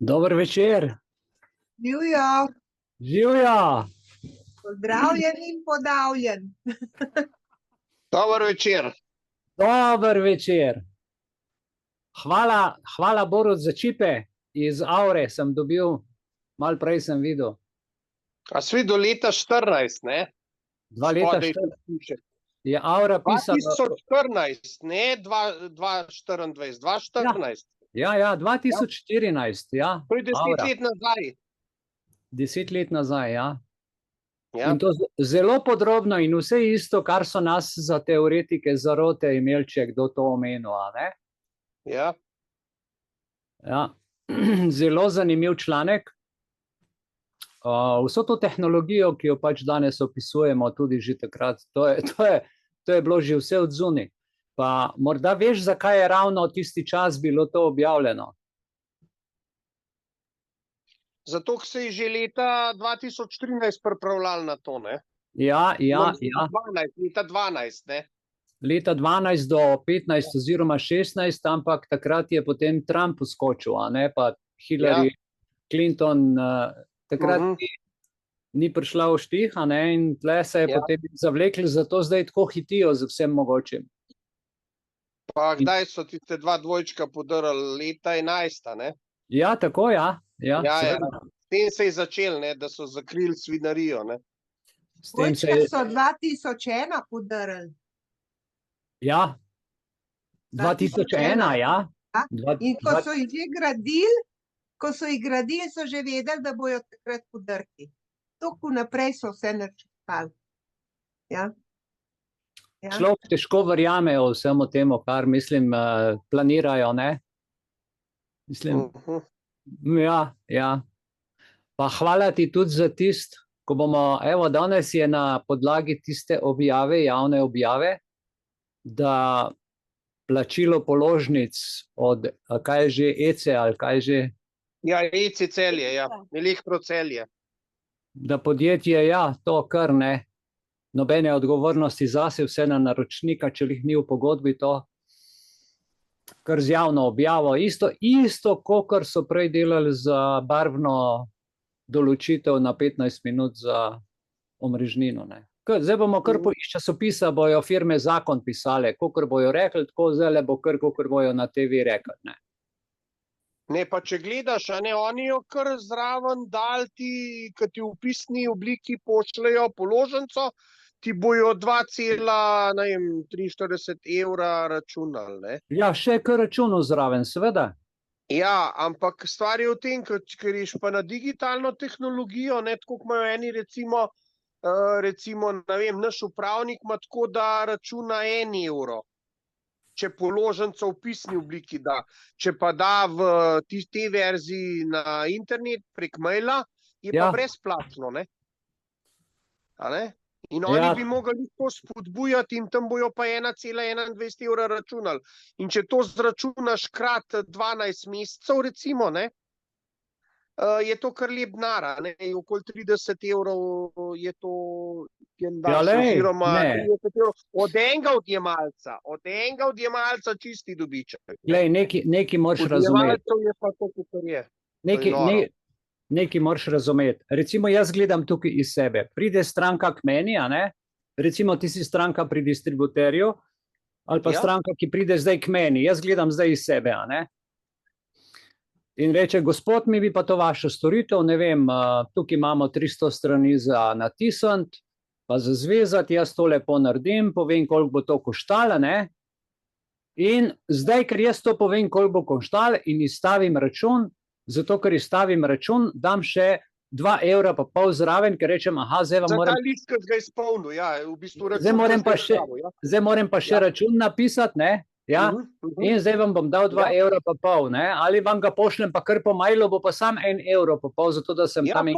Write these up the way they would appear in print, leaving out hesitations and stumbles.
Dober večer, Živijo, živjo. pozdravljen in podavljen. Dober večer. Dober večer. Hvala Borut za čipe iz Aure sem dobil, malo prej sem videl. A si videl leta 14, ne? 2 leta Spodaj 14 piše. je Aura pisala. 2014, ne 2024, 2014. Ja, 2014, ja. To je 10 Aura. let nazaj. 10 let nazaj, ja. Ja. In to zelo podrobno in vse isto, kar so nas za teoretike zarote imeli, če je kdo to omenil, a ne? Ja. Ja. Zelo zanimiv članek. Vso to tehnologijo, ki jo pač danes opisujemo, tudi že takrat, to je bilo že vse od zunaj. Pa morda veš, zakaj je ravno tisti čas bilo to objavljeno? Zato, ker se je že leta 2013 pripravljali na to, ne? Ja. Leta 12, ne? Leta 12 do 15 oziroma 16, ampak takrat je potem Trump uskočil, a ne, pa Hillary Clinton takrat ni prišla v štih, a ne, in tle se je potem zavlekli, zato zdaj tako hitijo z vsem mogočim. Pa kdaj so tiste 2 dvojčka podarili? Leta 11, ne? Ja, tako, ja. S tem se je začel, ne, da so zakrili svinarijo, ne? Dvojčka so 2001 podarili. Ja, 2001, ja. In ko so jih že gradili, so že vedeli, da bojo takrat podrti. Toliko naprej so vse načrtali. Ja. Človek težko verjame o vsemu temu, kar mislim, planirajo, ne? Mislim, ja. Pa hvala ti tudi za tist, ko bomo, evo, danes je na podlagi tiste objave, javne objave, da plačilo položnic od, kaj je že, ECE ali kaj je že? Ja, ECE Celje, ja, Elektro Celje. Da podjetje, ja, to kar ne, nobene odgovornosti zase, vse na naročnika, če jih ni v pogodbi, to kar z javno objavo, isto kakor so prej delali za barvno določitev na 15 minut za omrežnino, ne. Zdaj bomo kar iz časopisa bojo firme zakon pisale, kakor bojo rekli, tako zdaj bo kar, kakor bojo na TV rekli, ne. Ne, pa če gledaš, a ne, oni jo kar zraven dal ti, ki ti v pisni obliki pošljajo položnico, ti bojo 2,43 evra računali, ne. Ja, še kar računal zraven, seveda. Ja, ampak stvar je v tem, ker ješ pa na digitalno tehnologijo, ne, tako kot imajo eni recimo, ne vem, naš upravnik ima tako, da računa 1 evro, če položnico v pisni obliki da. Če pa da v tej verziji na internet prek maila, je pa brezplačno, ne. A ne? In oni bi mogli to spodbujati in tam bojo pa 1,21 evra računali. In če to zračunaš krat 12 mesecev, recimo, ne, je to kar lep denar, ne, okoli 30 evrov je to, oziroma 30 evrov od enega odjemalca čisti dobiček. Glej, nekaj moraš razumeti. Odjemalcev je pa to, kar je. Nekaj moraš razumeti. Recimo, jaz gledam tukaj iz sebe. Pride stranka k meni, a ne? Recimo, ti si stranka pri distributerju, ali pa stranka, ki pride zdaj k meni. Jaz gledam zdaj iz sebe, a ne? In reče, gospod, mi bi pa to vašo storitev, ne vem, tukaj imamo 300 strani za natisniti, pa za zvezati, jaz to lepo naredim, povem, koliko bo to koštalo, ne? In zdaj, ker jaz to povem, koliko bo koštalo in izstavim račun, zato, ker izstavim račun, dam še 2,5 evra zraven, ker rečem, zdaj vam moram... Za ta list, ki ga izpolnil, ja, v bistvu račun... Zdaj moram pa še račun napisati, ne? Ja, in zdaj vam bom dal 2,5 evra, ne, ali vam ga pošljem pa kar po mailu, bo pa sam 1,5 evra, zato da sem tam... Ja,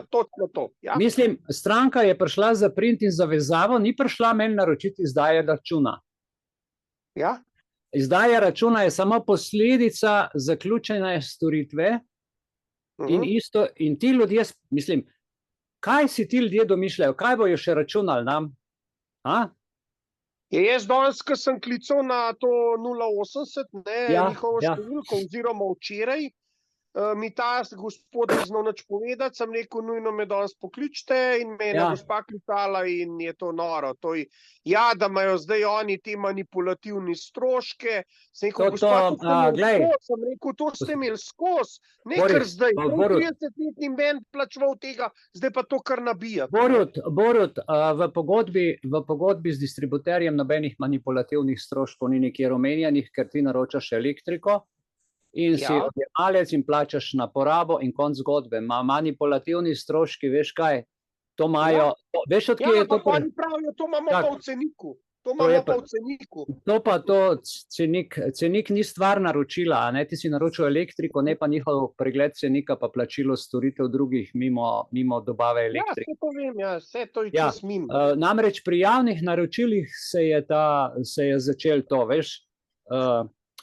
točno to. Mislim, stranka je prišla za print in zavezavo, ni prišla meni naročiti izdaje računa. Ja. Izdaja računa je samo posledica zaključene storitve in ti ljudje, mislim, kaj si ti ljudje domišljajo, kaj bojo še računali nam? Jaz danes, ko sem klical na to 080, njihovo številko, oziroma včeraj, mi ta gospod ni znal nič povedati, sem rekel, nujno me danes pokličite in me je Ja. gospa klicala in je to noro. Ja, da imajo zdaj oni te manipulativni stroške. Sem rekel, gospa, to ste imeli glej. skozi. Sem rekel, to ste imeli skozi. Ne Boris, kar zdaj. Borut. 30-letni bend plačeval tega, zdaj pa to kar nabija. Borut, v pogodbi z distributerjem nobenih manipulativnih stroškov ni nikjer omenjenih, ker ti naročaš elektriko in si Ja. odjemalec in plačaš na porabo in konc zgodbe. Manipulativni stroški, veš kaj, to imajo, veš od Ja, kje je to ampak oni pravijo, to imamo Tak. pa v ceniku. To To je imamo pa- pa v ceniku. to cenik ni stvar naročila, a ne, ti si naročil elektriko, ne pa njihov pregled cenika pa plačilo storitev drugih mimo dobave Ja, elektrike. vse to vem, ja, vse to je Ja, čist mimo. namreč pri javnih naročilih se je začel to, veš,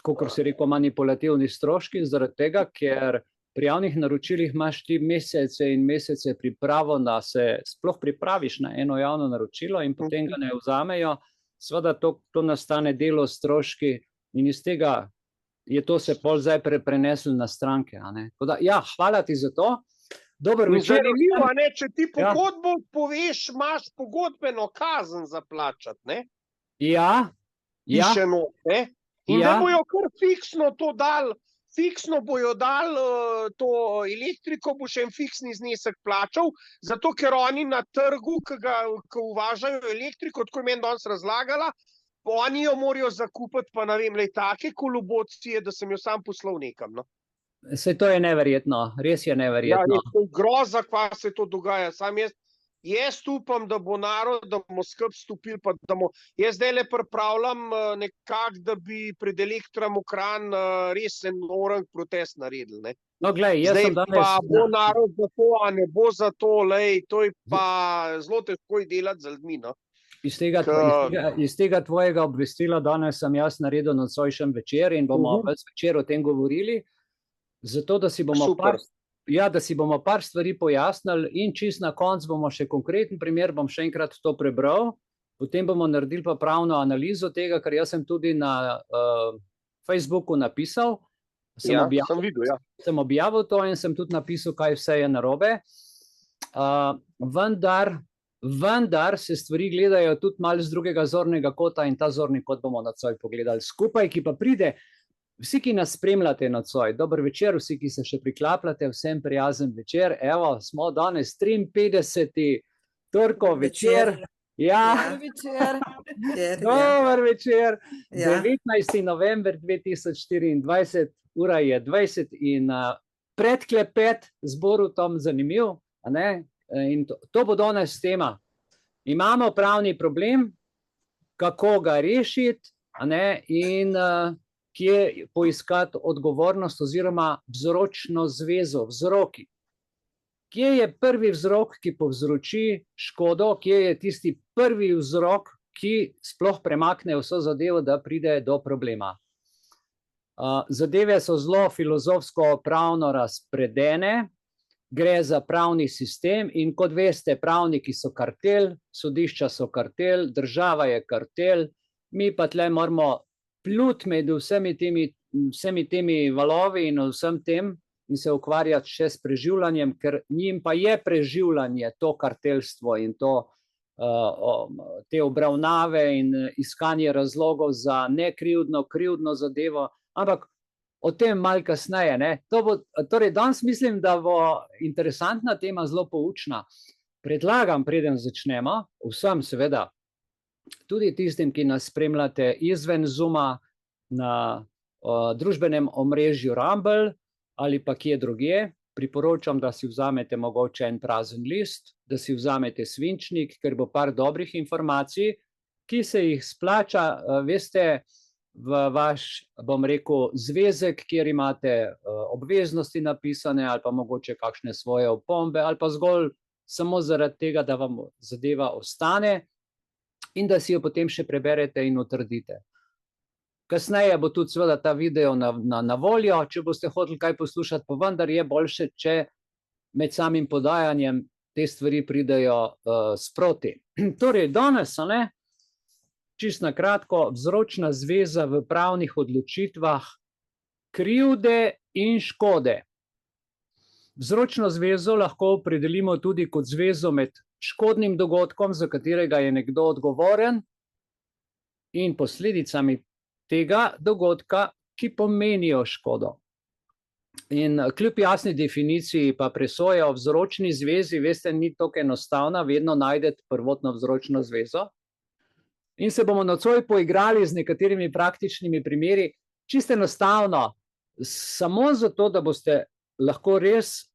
kakor si rekel, manipulativni stroški, zaradi tega, ker pri javnih naročilih imaš ti mesece in mesece pripravo, da se sploh pripraviš na eno javno naročilo in potem ga ne vzamejo. Seveda to nastane delo stroški in iz tega je to se pol zdaj preneslo na stranke. A ne? Tako da, ja, hvala ti za to. Dober večer. Zanimivo, ne, če ti Ja. pogodbo poveš, imaš pogodbeno kazen za plačati, ne? Ja, ja, Piše not, ne? In Ja. da bojo kar fiksno bojo dal to elektriko, boš en fiksni znesek plačal, zato ker oni na trgu, ko uvažajo elektriko, tako je meni danes razlagala, oni jo morajo zakupiti, pa ne vem, take kolobocije, da sem jo sam poslal nekam. No? saj to je neverjetno, res je Ja, neverjetno. res, to je groza, kva se to dogaja. Sam jaz upam, da bo narod, da bomo skupaj stopili, pa da bomo, jaz zdaj le pripravljam nekako, da bi pred Elektrom Kranj res enormen protest naredili. Ne? No, glej, jaz Zdaj sem danes... pa bo narod za to, a ne bo za to, lej, to je pa zelo težko je delati z ljudmi. No? Iz tega tvojega obvestila danes sem jaz naredil nocojšen večer in bomo ves večer o tem govorili, zato da si bomo Super. da si bomo par stvari pojasnili in čist na koncu bomo še konkreten primer, bom še enkrat to prebral, potem bomo naredili pa pravno analizo tega, ker jaz sem tudi na Facebooku napisal, sem videl, ja. sem objavil to in sem tudi napisal, kaj vse je narobe. Vendar se stvari gledajo tudi malo z drugega zornega kota in ta zorni kot bomo nocoj pogledali skupaj, ki pa pride, vsi, ki nas spremljate nocoj, dober večer, vsi, ki se še priklapljate, vsem prijazen večer, evo, smo danes 53. torkov večer. Ja, dober večer, 19. november 2024, ura je 20 in predklepet z Borutom zanimiv, a ne? In to bo danes tema. Imamo pravni problem, kako ga rešiti, a ne? In kje poiskati odgovornost oziroma vzročno zvezo, vzroki. Kje je prvi vzrok, ki povzroči škodo, kje je tisti prvi vzrok, ki sploh premakne vso zadevo, da pride do problema. Zadeve so zelo filozofsko pravno razpredene, gre za pravni sistem in kot veste, pravniki so kartel, sodišča so kartel, država je kartel, mi pa tle moramo pluti med vsemi temi valovi in vsem tem in se ukvarjati še s preživljanjem, ker njim pa je preživljanje to kartelstvo in to te obravnave in iskanje razlogov za nekrivdno, krivdno zadevo, ampak o tem malo kasneje. Ne? Torej, danes mislim, da bo interesantna tema, zelo poučna. Predlagam, preden začnemo, vsem seveda, tudi tistim, ki nas spremljate izven Zooma na družbenem omrežju Rumble ali pa kje drugje, priporočam, da si vzamete mogoče en prazen list, da si vzamete svinčnik, ker bo par dobrih informacij, ki se jih splača, veste, v vaš, bom rekel, zvezek, kjer imate obveznosti napisane ali pa mogoče kakšne svoje opombe ali pa zgolj samo zaradi tega, da vam zadeva ostane in da si jo potem še preberete in utrdite. Kasneje bo tudi seveda ta video na voljo, če boste hoteli kaj poslušati, pa vendar je boljše, če med samim podajanjem te stvari pridejo sproti. Torej, danes, čisto na kratko, vzročna zveza v pravnih odločitvah krivde in škode. Vzročno zvezo lahko opredelimo tudi kot zvezo med škodnim dogodkom, za katerega je nekdo odgovoren, in posledicami tega dogodka, ki pomenijo škodo. In kljub jasni definiciji pa presoja o vzročni zvezi, veste, ni tako enostavna, vedno najdete prvotno vzročno zvezo. In se bomo nocoj poigrali z nekaterimi praktičnimi primeri, čisto enostavno, samo zato, da boste lahko res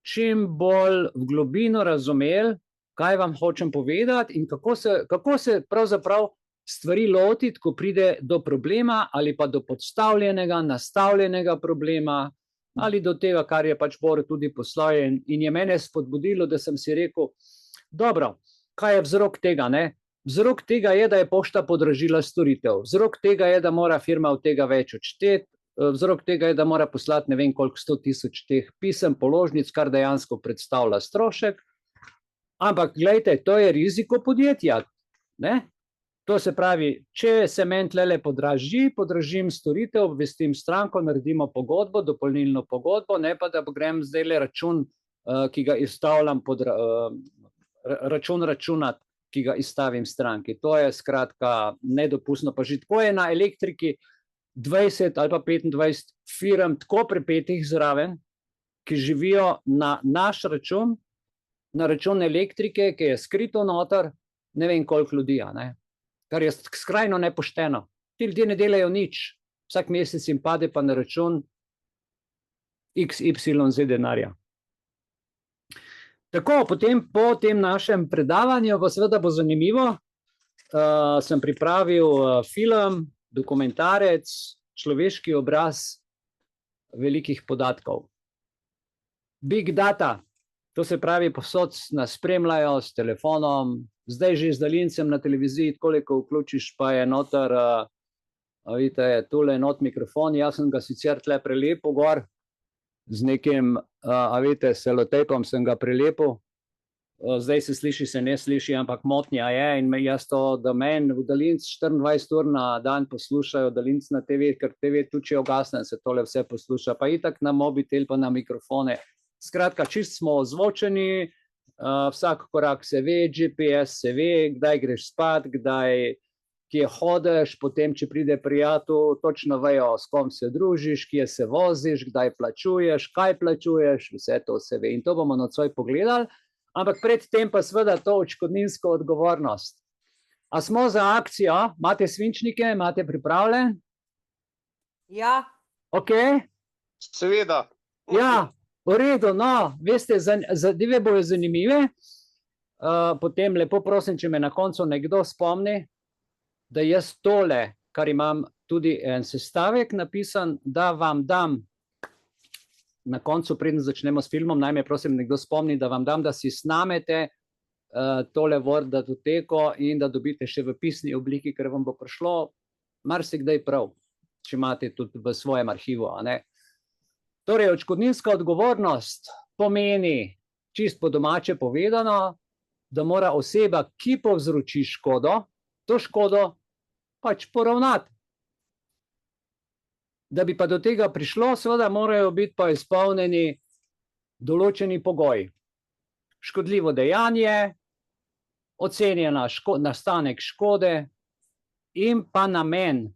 čim bolj v globino razumeli, kaj vam hočem povedati in kako se pravzaprav stvari lotiti, ko pride do problema ali pa do podstavljenega, nastavljenega problema, ali do tega, kar je pač Bor tudi poslal in je mene spodbudilo, da sem si rekel, dobro, kaj je vzrok tega, ne? Vzrok tega je, da je pošta podražila storitev, vzrok tega je, da mora firma od tega več odšteti, vzrok tega je, da mora poslati ne vem koliko 100.000 teh pisem, položnic, kar dejansko predstavlja strošek, ampak glejte, to je riziko podjetja, ne? To se pravi, če se meni tlele podražim storitev, obvestim stranko, naredimo pogodbo, dopolnilno pogodbo, ne pa da grem zdajle račun, ki ga izstavljam računati, ki ga izstavim stranki. To je skratka nedopustno, pa že tako je na elektriki 20 ali pa 25 firm tako pripetih zraven, ki živijo na naš račun, na račun elektrike, ki je skrito noter, ne vem koliko ljudi, ne? Kar je skrajno nepošteno. Ti ljudje ne delajo nič, vsak mesec jim pade pa na račun XYZ denarja. Tako, potem po tem našem predavanju, pa seveda bo zanimivo, sem pripravil film, dokumentarec, človeški obraz velikih podatkov. Big data, to se pravi, povsod nas spremljajo s telefonom, zdaj že z daljincem na televiziji, takole, ko vključiš, pa je noter, vidite, je tule not mikrofon, jaz sem ga sicer tle prelepil gor, z nekim, vidite, selotejpom sem ga prelepil, zdaj se sliši, se ne sliši, ampak motnja je in jaz to, da meni v daljinc 24 ur na dan poslušajo, daljinc na TV, ker TV tudi če ogasne, se tole vse posluša, pa itak na mobitel, pa na mikrofone. Skratka, čist smo ozvočeni, vsak korak se ve, GPS se ve, kdaj greš spat, kdaj kje hodiš, potem, če pride prijatelj, točno vejo, s kom se družiš, kje se voziš, kdaj plačuješ, kaj plačuješ, vse to se ve. In to bomo nocoj pogledali, ampak predtem pa seveda to odškodninsko odgovornost. A smo za akcijo? Imate svinčnike, imate pripravljen? Ja. Ok? Seveda. Ja. V redu, no, veste, zadeve bojo zanimive, potem lepo prosim, če me na koncu nekdo spomni, da jaz tole, kar imam tudi en sestavek napisan, da vam dam na koncu, preden začnemo s filmom, naj me prosim nekdo spomni, da vam dam, da si snamete tole Word datoteko in da dobite še v pisni obliki, ker vam bo prišlo marsikdaj prav, če imate tudi v svojem arhivu, a ne. Torej, odškodninska odgovornost pomeni, čist po domače povedano, da mora oseba, ki povzroči škodo, to škodo pač poravnati. Da bi pa do tega prišlo, seveda morajo biti pa izpolnjeni določeni pogoji. Škodljivo dejanje, ocenjena nastanek škode in pa namen,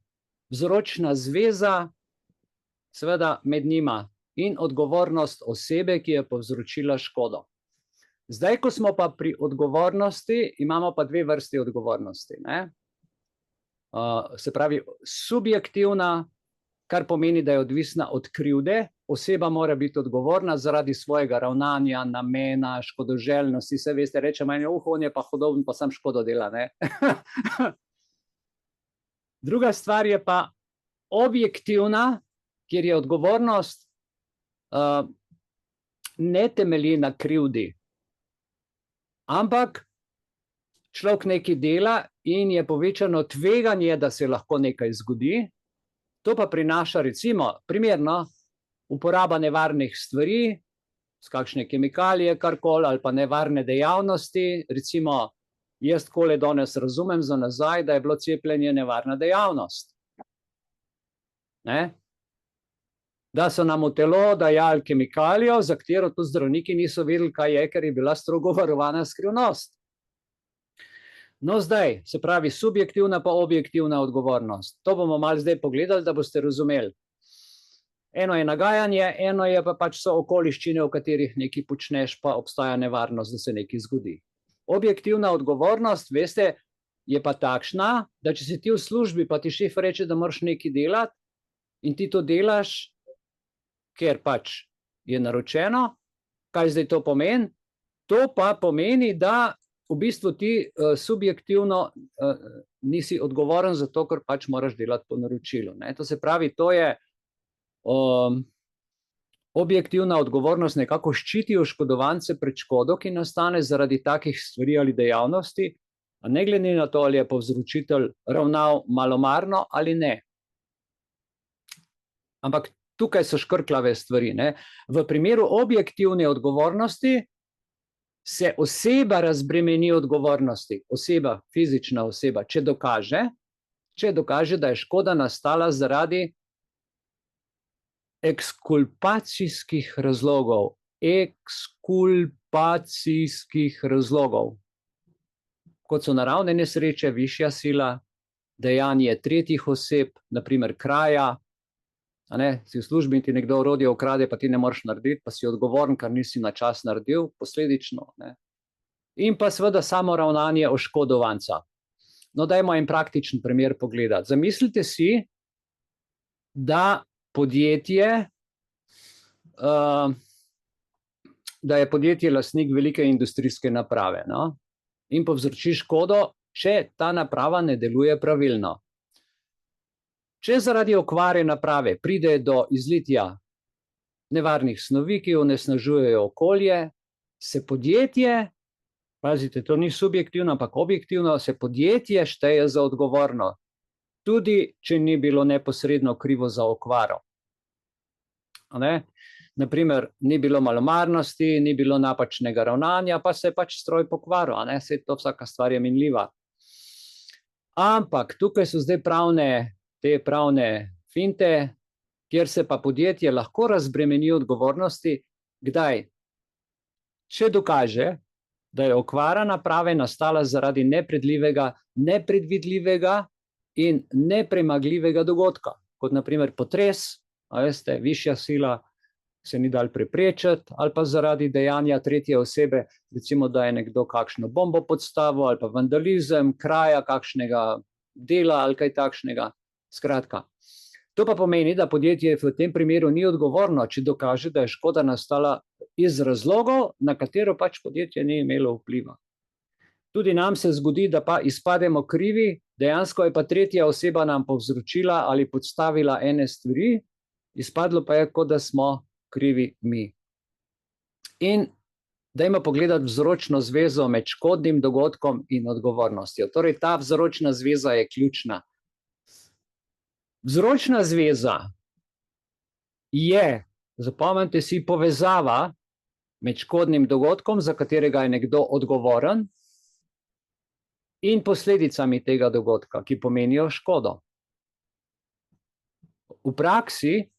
vzročna zveza, seveda med njima, in odgovornost osebe, ki je povzročila škodo. Zdaj, ko smo pa pri odgovornosti, imamo pa dve vrsti odgovornosti, ne? Se pravi, subjektivna, kar pomeni, da je odvisna od krivde, oseba mora biti odgovorna zaradi svojega ravnanja, namena, škodoželjnosti, se veste, reče meni, on je pa hudoben, pa sam škodo dela, ne? Druga stvar je pa objektivna, kjer je odgovornost ne temelji na krivdi, ampak človek nekaj dela in je povečano tveganje, da se lahko nekaj zgodi, to pa prinaša recimo, primerno, uporaba nevarnih stvari, s kakšne kemikalije, karkoli, ali pa nevarne dejavnosti, recimo, jaz takole danes razumem za nazaj, da je bilo cepljenje nevarna dejavnost. Ne? da so nam v telo dajali kemikalijo, za katero tudi zdravniki niso vedeli, kaj je, ker je bila strogo varovana skrivnost. No, zdaj, se pravi, subjektivna pa objektivna odgovornost. To bomo malo zdaj pogledali, da boste razumeli. Eno je nagajanje, eno je pa pač so okoliščine, v katerih nekaj počneš, pa obstaja nevarnost, da se nekaj zgodi. Objektivna odgovornost, veste, je pa takšna, da če si ti v službi, pa ti šef reče, da moraš nekaj delati in ti to delaš, ker pač je naročeno. Kaj zdaj to pomeni? To pa pomeni, da v bistvu ti subjektivno nisi odgovoren za to, ker pač moraš delati po naročilu. To se pravi, to je objektivna odgovornost nekako ščiti oškodovance pred škodo, ki nastane zaradi takih stvari ali dejavnosti, a ne glede na to, ali je povzročitelj ravnal malomarno ali ne. Ampak tukaj so škrklave stvari. V primeru objektivne odgovornosti se oseba razbremeni odgovornosti, oseba, fizična oseba, če dokaže, da je škoda nastala zaradi ekskulpacijskih razlogov. Kot so naravne nesreče, višja sila, dejanje tretjih oseb, naprimer kraja, si v službi in ti nekdo orodje ukrade, pa ti ne moreš narediti, pa si odgovoren, kar nisi na čas naredil, posledično. In pa seveda samo ravnanje oškodovanca. No, dajmo en praktičen primer pogledati. Zamislite si, da je podjetje lastnik velike industrijske naprave, in povzroči škodo, če ta naprava ne deluje pravilno. Če zaradi okvare naprave pride do izlitja nevarnih snovi, ki onesnažujejo okolje, se podjetje, pazite, to ni subjektivno, ampak objektivno, se podjetje šteje za odgovorno, tudi če ni bilo neposredno krivo za okvaro. Naprimer, ni bilo malomarnosti, ni bilo napačnega ravnanja, pa se je pač stroj pokvaril, saj to vsaka stvar je minljiva. Ampak tukaj so zdaj te pravne finte, kjer se pa podjetje lahko razbremeni odgovornosti. Kdaj? Če dokaže, da je okvara naprave nastala zaradi nepredvidljivega in nepremagljivega dogodka, kot naprimer potres, veste, višja sila se ni dal preprečiti, ali pa zaradi dejanja tretje osebe, recimo, da je nekdo kakšno bombo podstavil, ali pa vandalizem, kraja kakšnega dela ali kaj takšnega. Skratka, to pa pomeni, da podjetje v tem primeru ni odgovorno, če dokaže, da je škoda nastala iz razlogov, na katero pač podjetje ni imelo vpliva. Tudi nam se zgodi, da pa izpademo krivi, dejansko je pa tretja oseba nam povzročila ali podstavila ene stvari, izpadlo pa je, kot da smo krivi mi. In dajmo pogledati vzročno zvezo med škodnim dogodkom in odgovornostjo. Torej, ta vzročna zveza je ključna. Vzročna zveza je, zapomnite si, povezava med škodnim dogodkom, za katerega je nekdo odgovoren, in posledicami tega dogodka, ki pomenijo škodo. V praksi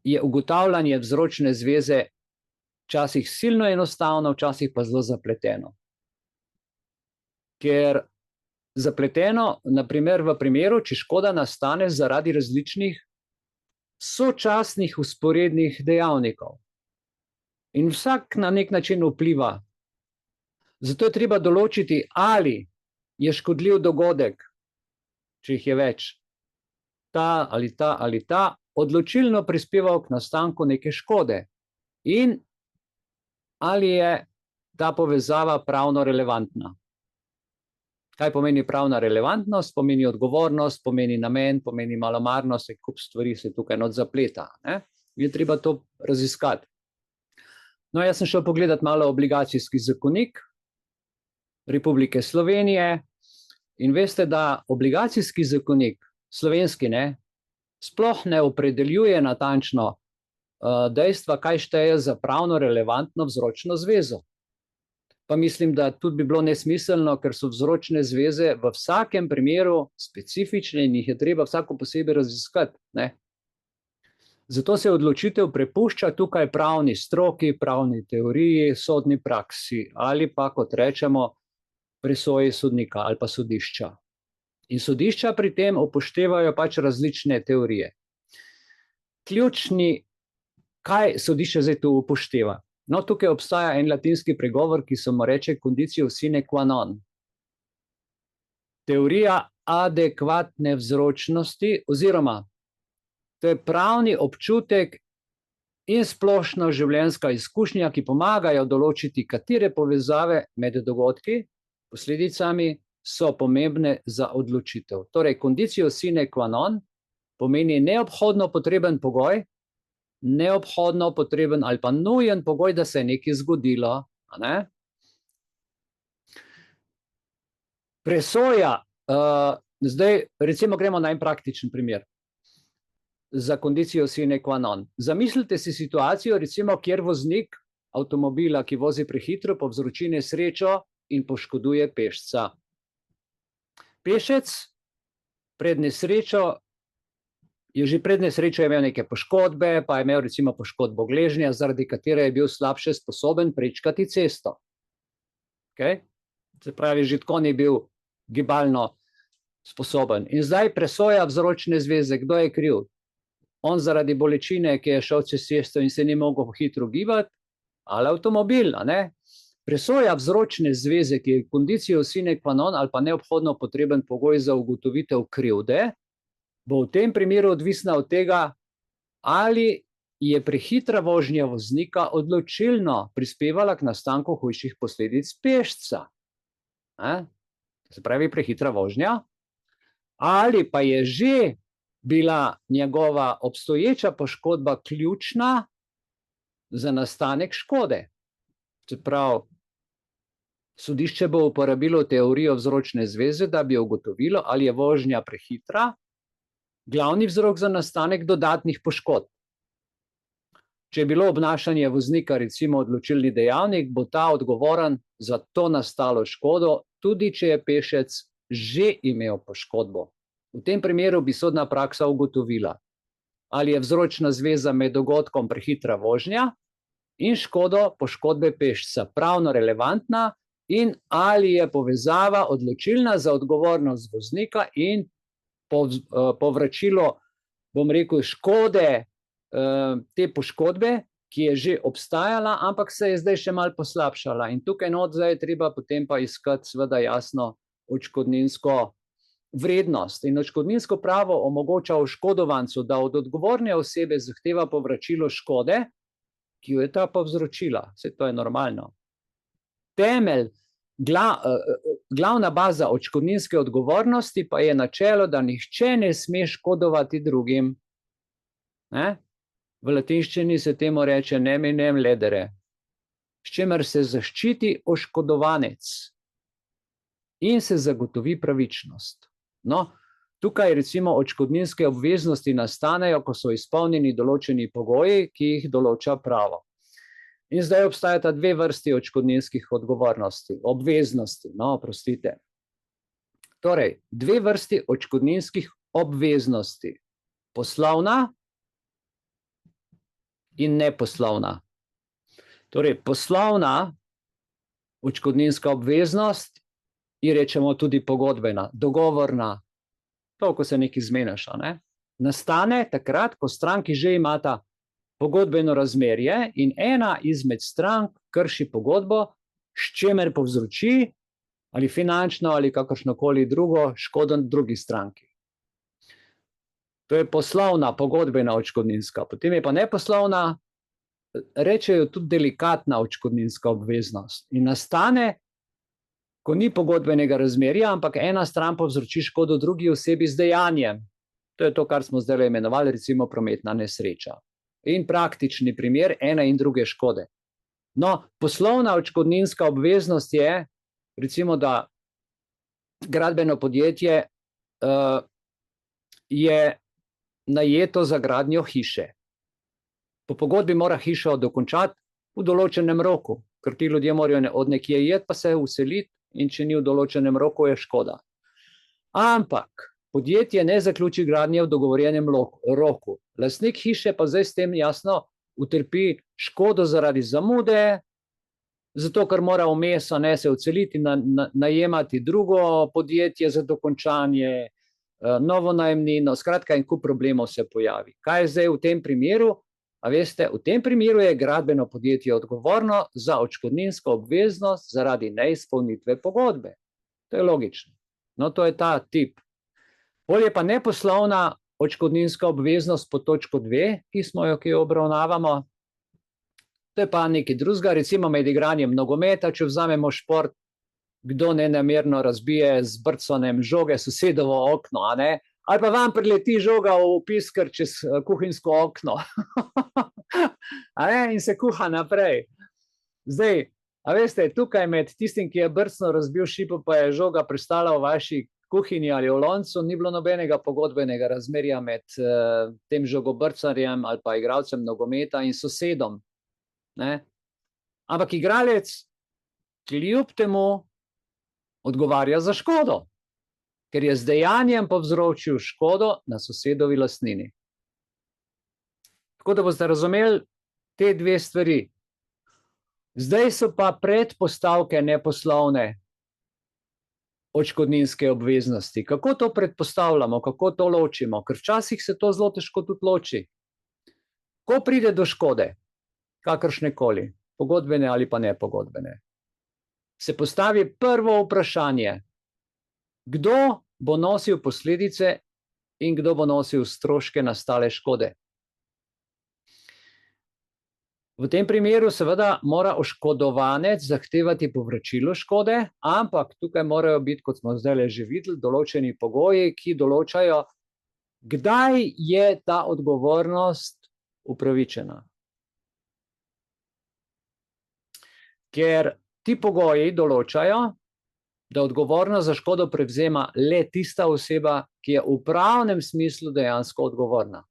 je ugotavljanje vzročne zveze včasih silno enostavno, včasih pa zelo zapleteno. Ker zapleteno, naprimer v primeru, če škoda nastane zaradi različnih sočasnih vzporednih dejavnikov. In vsak na nek način vpliva. Zato je treba določiti, ali je škodljiv dogodek, če jih je več, ta ali ta ali ta, odločilno prispeval k nastanku neke škode. In ali je ta povezava pravno relevantna. Kaj pomeni pravna relevantnost? Pomeni odgovornost, pomeni namen, pomeni malomarnost, kup stvari se tukaj not zapleta. Je treba to raziskati. No, jaz sem šel pogledati malo obligacijski zakonik Republike Slovenije in veste, da obligacijski zakonik, slovenski, sploh ne opredeljuje natančno dejstva, kaj šteje za pravno relevantno vzročno zvezo. Pa mislim, da tudi bi bilo nesmiselno, ker so vzročne zveze v vsakem primeru specifične in jih je treba vsako posebej raziskati. Zato se odločitev prepušča tukaj pravni stroki, pravni teoriji, sodni praksi ali pa, kot rečemo, presoji sodnika ali pa sodišča. In sodišča pri tem upoštevajo pač različne teorije. Ključni, kaj sodišče zdaj tu upošteva? No, tukaj obstaja en latinski pregovor, ki se mu reče conditio sine qua non. Teorija adekvatne vzročnosti oziroma to je pravni občutek in splošno življenjska izkušnja, ki pomagajo določiti, katere povezave med dogodki, posledicami so pomembne za odločitev. Torej, conditio sine qua non pomeni neobhodno potreben pogoj, neobhodno potreben ali pa nujen pogoj, da se je nekaj zgodilo. A ne? Presoja, zdaj recimo gremo na en praktičen primer. Za conditio sine qua non. Zamislite si situacijo, recimo, kjer voznik avtomobila, ki vozi prehitro, povzroči nesrečo in poškoduje pešca. Pešec pred nesrečo je že pred nesrečo imel neke poškodbe, pa je imel recimo poškodbo gležnja, zaradi katere je bil slabše sposoben prečkati cesto. Okay? Se pravi, že tako ni bil gibalno sposoben. In zdaj presoja vzročne zveze, kdo je kriv? On zaradi bolečine, ki je šel čez cesto in se ni mogel hitro gibati, ali avtomobil, a ne? Presoja vzročne zveze, ki je conditio sine qua non ali pa neobhodno potreben pogoj za ugotovitev krivde, bo v tem primeru odvisna od tega, ali je prehitra vožnja voznika odločilno prispevala k nastanku hujših posledic pešca. Se pravi, prehitra vožnja, ali pa je že bila njegova obstoječa poškodba ključna za nastanek škode. Se pravi, sodišče bo uporabilo teorijo vzročne zveze, da bi ugotovilo, ali je vožnja prehitra glavni vzrok za nastanek dodatnih poškodb. Če je bilo obnašanje voznika recimo odločilni dejavnik, bo ta odgovoren za to nastalo škodo, tudi če je pešec že imel poškodbo. V tem primeru bi sodna praksa ugotovila, ali je vzročna zveza med dogodkom prehitra vožnja in škodo poškodbe pešca pravno relevantna in ali je povezava odločilna za odgovornost voznika in povračilo, bom rekel, škode te poškodbe, ki je že obstajala, ampak se je zdaj še malo poslabšala. In tukaj not zdaj je treba potem pa iskati seveda jasno odškodninsko vrednost. In odškodninsko pravo omogoča oškodovancu, da od odgovorne osebe zahteva povračilo škode, ki jo je ta povzročila. Vse to je normalno. Temelj, glavna baza odškodninske odgovornosti pa je načelo, da nihče ne sme škodovati drugim. Ne? V latinščini se temu reče neminem ledere, s čimer se zaščiti oškodovanec in se zagotovi pravičnost. No, tukaj recimo odškodninske obveznosti nastanejo, ko so izpolnjeni določeni pogoji, ki jih določa pravo. In zdaj obstajata dve vrsti odškodninskih odgovornosti, obveznosti, no, oprostite. Torej, dve vrsti odškodninskih obveznosti, poslovna in neposlovna. Torej, poslovna odškodninska obveznost je rečemo tudi pogodbena, dogovorna, to, ko se nekaj zmeniš, ne? Nastane takrat, ko stranki že imata pogodbeno razmerje in ena izmed strank krši pogodbo, s čimer povzroči ali finančno ali kakršnokoli drugo škodo drugi stranki. To je poslovna, pogodbena odškodninska. Potem je pa neposlovna, rečejo tudi delikatna odškodninska obveznost. In nastane, ko ni pogodbenega razmerja, ampak ena stran povzroči škodo drugi osebi z dejanjem. To je to, kar smo zdaj imenovali recimo prometna nesreča. In praktični primer ene in druge škode. No, poslovna odškodninska obveznost je, recimo, da gradbeno podjetje je najeto za gradnjo hiše. Po pogodbi mora hišo dokončati v določenem roku, ker ti ljudje morajo od nekje jeti, pa se vseliti, in če ni v določenem roku, je škoda. Ampak podjetje ne zaključi gradnje v dogovorjenem roku. Lastnik hiše pa zdaj s tem jasno utrpi škodo zaradi zamude, zato ker mora vmes se odseliti, najemati drugo podjetje za dokončanje, novo najemnino, skratka en kup problemov se pojavi. Kaj je zdaj v tem primeru? A veste, v tem primeru je gradbeno podjetje odgovorno za odškodninsko obveznost zaradi neizpolnitve pogodbe. To je logično. No, to je ta tip. Bolje pa neposlovna odškodninska obveznost po točko 2, ki jo obravnavamo. To je pa nekaj drugega, recimo med igranjem nogometa, če vzamemo šport, kdo nenamerno razbije z brconem žoge sosedovo okno, a ne? Ali pa vam prileti žoga v pisker čez kuhinjsko okno. A ne? In se kuha naprej. Zdaj, a veste, tukaj med tistim, ki je brcno razbil šipo, pa je žoga pristala v vaši kuhinji ali v loncu, ni bilo nobenega pogodbenega razmerja med tem žogobrcarjem ali pa igralcem nogometa in sosedom. Ne? Ampak igralec kljub temu odgovarja za škodo, ker je z dejanjem povzročil škodo na sosedovi lastnini. Tako da boste razumeli te dve stvari. Zdaj so pa predpostavke neposlovne odškodninske obveznosti. Kako to predpostavljamo, kako to ločimo? Ker včasih se to zelo težko tudi loči. Ko pride do škode, kakršnekoli, pogodbene ali pa nepogodbene, se postavi prvo vprašanje, kdo bo nosil posledice in kdo bo nosil stroške nastale škode. V tem primeru seveda mora oškodovanec zahtevati povračilo škode, ampak tukaj morajo biti, kot smo zdaj že videli, določeni pogoji, ki določajo, kdaj je ta odgovornost upravičena. Ker ti pogoji določajo, da odgovornost za škodo prevzema le tista oseba, ki je v pravnem smislu dejansko odgovorna.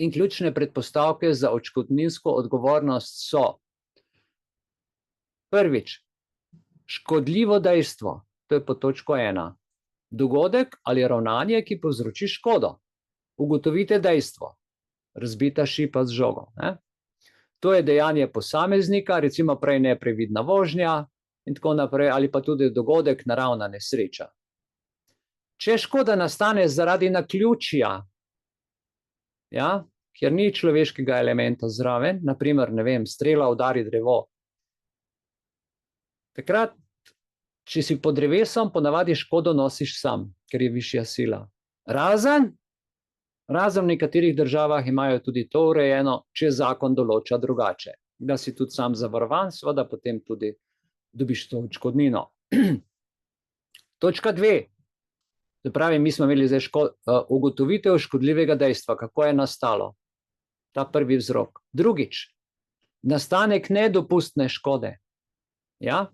In ključne predpostavke za odškodninsko odgovornost so: prvič, škodljivo dejstvo, to je pod točko 1. Dogodek ali ravnanje, ki povzroči škodo. Ugotovite dejstvo, razbita šipa z žogo. Ne? To je dejanje posameznika, recimo prej neprevidna vožnja in tako naprej, ali pa tudi dogodek, naravna nesreča. Če škoda nastane zaradi naključja, ja, kjer ni človeškega elementa zraven, naprimer, ne vem, strela udari drevo. Takrat, če si pod drevesom, ponavadi škodo nosiš sam, ker je višja sila. Razen v nekaterih državah imajo tudi to urejeno, če zakon določa drugače. Da si tudi sam zavarovan, seveda potem tudi dobiš to odškodnino. Točka 2. Se pravi, mi smo imeli zdaj ugotovitev škodljivega dejstva, kako je nastalo. Ta prvi vzrok. Drugič, nastanek nedopustne škode. Ja?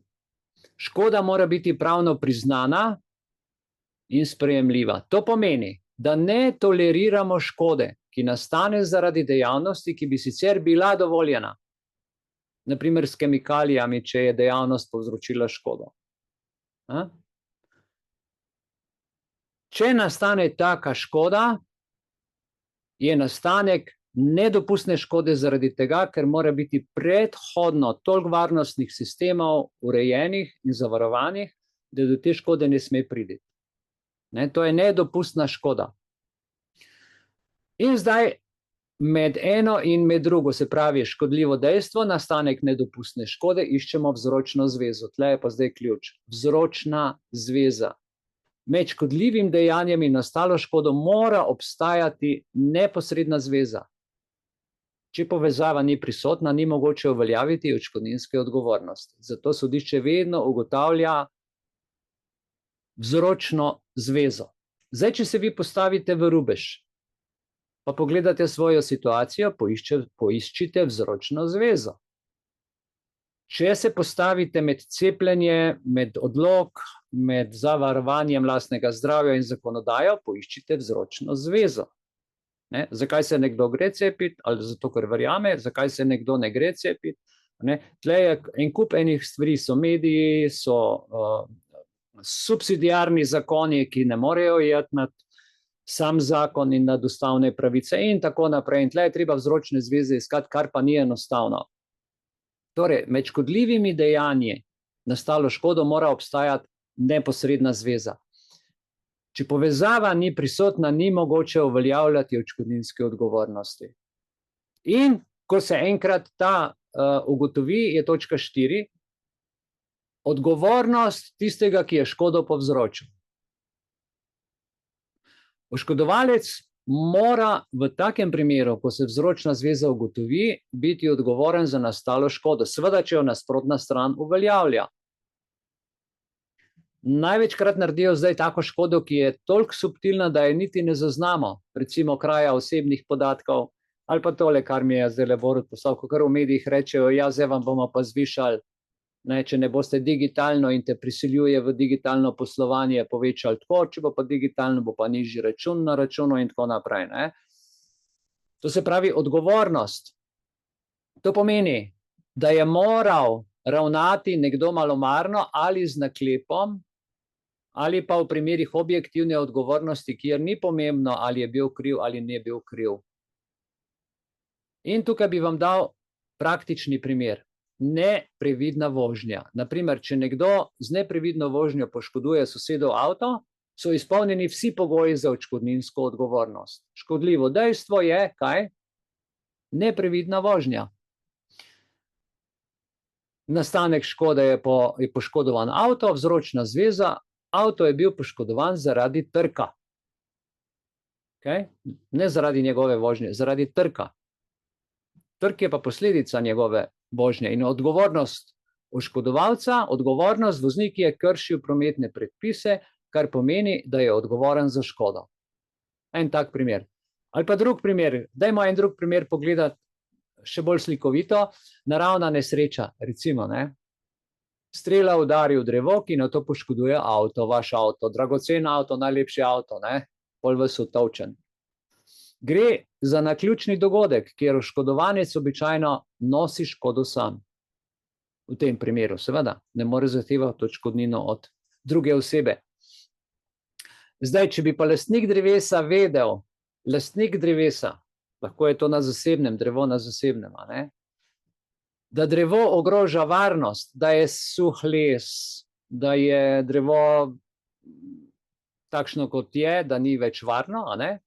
Škoda mora biti pravno priznana in sprejemljiva. To pomeni, da ne toleriramo škode, ki nastane zaradi dejavnosti, ki bi sicer bila dovoljena. Naprimer s kemikalijami, če je dejavnost povzročila škodo. Ja? Če nastane taka škoda, je nastanek nedopustne škode zaradi tega, ker mora biti predhodno toliko varnostnih sistemov urejenih in zavarovanih, da do te škode ne sme priti. Ne, to je nedopustna škoda. In zdaj med eno in med drugo, se pravi škodljivo dejstvo, nastanek nedopustne škode, iščemo vzročno zvezo. Tle je pa zdaj ključ. Vzročna zveza. Med škodljivim dejanjem in nastalo škodo mora obstajati neposredna zveza. Če povezava ni prisotna, ni mogoče uveljaviti odškodninske odgovornosti. Zato sodišče vedno ugotavlja vzročno zvezo. Zdaj, če se vi postavite v rubež, pa pogledate svojo situacijo, poiščite vzročno zvezo. Če se postavite med cepljenje, med odlok, med zavarovanjem lastnega zdravja in zakonodajo, poiščite vzročno zvezo. Ne? Zakaj se nekdo gre cepiti, ali zato, ker verjame, zakaj se nekdo ne gre cepiti. Ne? Tle je en kup enih stvari, so mediji, so subsidiarni zakoni, ki ne morejo iti nad sam zakon in nadustavne pravice in tako naprej. In tle je treba vzročne zveze iskati, kar pa ni enostavno. Torej, med škodljivimi dejanji nastalo škodo mora obstajati neposredna zveza. Če povezava ni prisotna, ni mogoče uveljavljati odškodninske odgovornosti. In ko se enkrat ta ugotovi, je točka 4, odgovornost tistega, ki je škodo povzročil. Oškodovalec mora v takem primeru, ko se vzročna zveza ugotovi, biti odgovoren za nastalo škodo, seveda, če jo nasprotna stran uveljavlja. Največkrat naredijo zdaj tako škodo, ki je toliko subtilna, da je niti ne zaznamo, recimo kraja osebnih podatkov, ali pa tole, kar mi je zdaj Borut poslal, kar v medijih rečejo, ja, zdaj vam bomo pa zvišali, ne, če ne boste digitalno in te prisiljuje v digitalno poslovanje, povečali tako, če bo pa digitalno, bo pa nižji račun na računu in tako naprej. Ne. To se pravi odgovornost. To pomeni, da je moral ravnati nekdo malomarno ali z naklepom, ali pa v primerih objektivne odgovornosti, kjer ni pomembno, ali je bil kriv ali ne bil kriv. In tukaj bi vam dal praktični primer. Neprevidna vožnja. Naprimer, če nekdo z neprevidno vožnjo poškoduje sosedov avto, so izpolnjeni vsi pogoji za odškodninsko odgovornost. Škodljivo dejstvo je, kaj? Neprevidna vožnja. Nastanek škode je poškodovan avto, vzročna zveza, avto je bil poškodovan zaradi trka. Okay? Ne zaradi njegove vožnje, zaradi trka. Trk je pa posledica njegove vožnje in odgovornost oškodovalca, odgovornost voznik je kršil prometne predpise, kar pomeni, da je odgovoren za škodo. En tak primer. Ali pa drug primer, dajmo en drug primer pogledati še bolj slikovito, naravna nesreča, recimo, ne? Strela udari v drevo, ki na to poškoduje avto, vaš avto, dragocen avto, najlepši avto, ne? Pol vas utolčen. Gre za naključni dogodek, kjer oškodovanec običajno nosi škodo sam. V tem primeru, seveda, ne more zahtevati odškodnino od druge osebe. Zdaj, če bi pa lastnik drevesa vedel, lastnik drevesa, lahko je to na zasebnem, drevo na zasebnem, ne? Da drevo ogroža varnost, da je suh les, da je drevo takšno, kot je, da ni več varno, ne?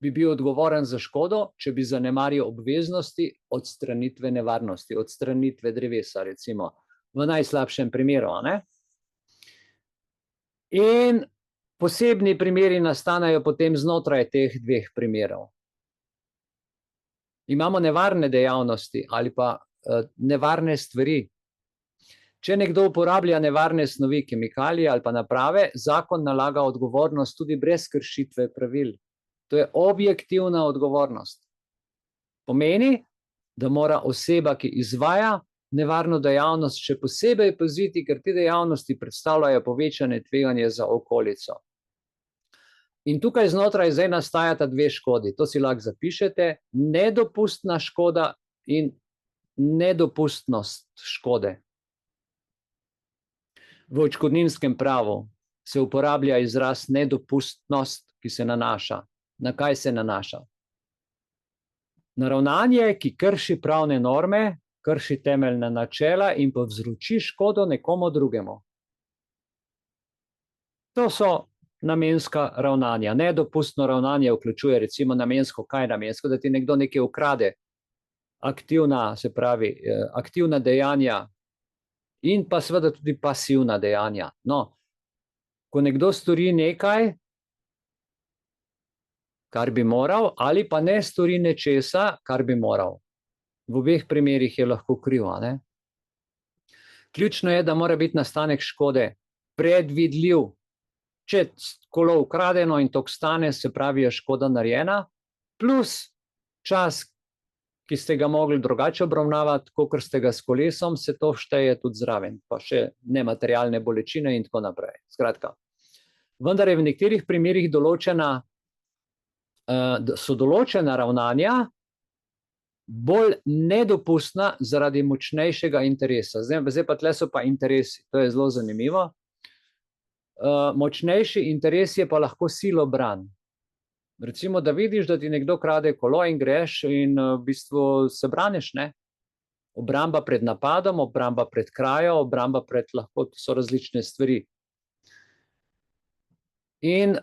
Bi bil odgovoren za škodo, če bi zanemaril obveznosti odstranitve nevarnosti, odstranitve drevesa, recimo, v najslabšem primeru, ne? In posebni primeri nastanejo potem znotraj teh dveh primerov. Imamo nevarne dejavnosti ali pa nevarne stvari. Če nekdo uporablja nevarne snovi, kemikalije ali pa naprave, zakon nalaga odgovornost tudi brez kršitve pravil. To je objektivna odgovornost. Pomeni, da mora oseba, ki izvaja nevarno dejavnost, še posebej paziti, ker te dejavnosti predstavljajo povečane tveganje za okolico. In tukaj znotraj zdaj nastajata dve škodi. To si lahko zapišete. Nedopustna škoda in nedopustnost škode. V odškodninskem pravu se uporablja izraz nedopustnost, ki se nanaša. Na kaj se nanaša? Na ravnanje, ki krši pravne norme, krši temeljna načela in povzroči škodo nekomu drugemu. To so namenska ravnanja. Nedopustno ravnanje vključuje recimo namensko, kaj je namensko, da ti nekdo nekaj ukrade. Aktivna, se pravi, aktivna dejanja in pa seveda tudi pasivna dejanja. No, ko nekdo stori nekaj, kar bi moral, ali pa ne stori nečesa, kar bi moral. V obeh primerih je lahko kriv, ne? Ključno je, da mora biti nastanek škode predvidljiv. Če kolo ukradeno in to stane, se pravi, je škoda narejena, plus čas, ki ste ga mogli drugače obravnavati, kakor ste ga s kolesom, se to šteje tudi zraven, pa še nematerialne bolečine in tako naprej. Skratka, vendar je v nekaterih primerih so določena ravnanja bolj nedopustna zaradi močnejšega interesa. Zdaj pa tle so pa interesi, to je zelo zanimivo. Močnejši interes je pa lahko silobran. Recimo, da vidiš, da ti nekdo krade kolo in greš in v bistvu se braniš, ne? Obramba pred napadom, obramba pred krajo, obramba pred lahko so različne stvari. In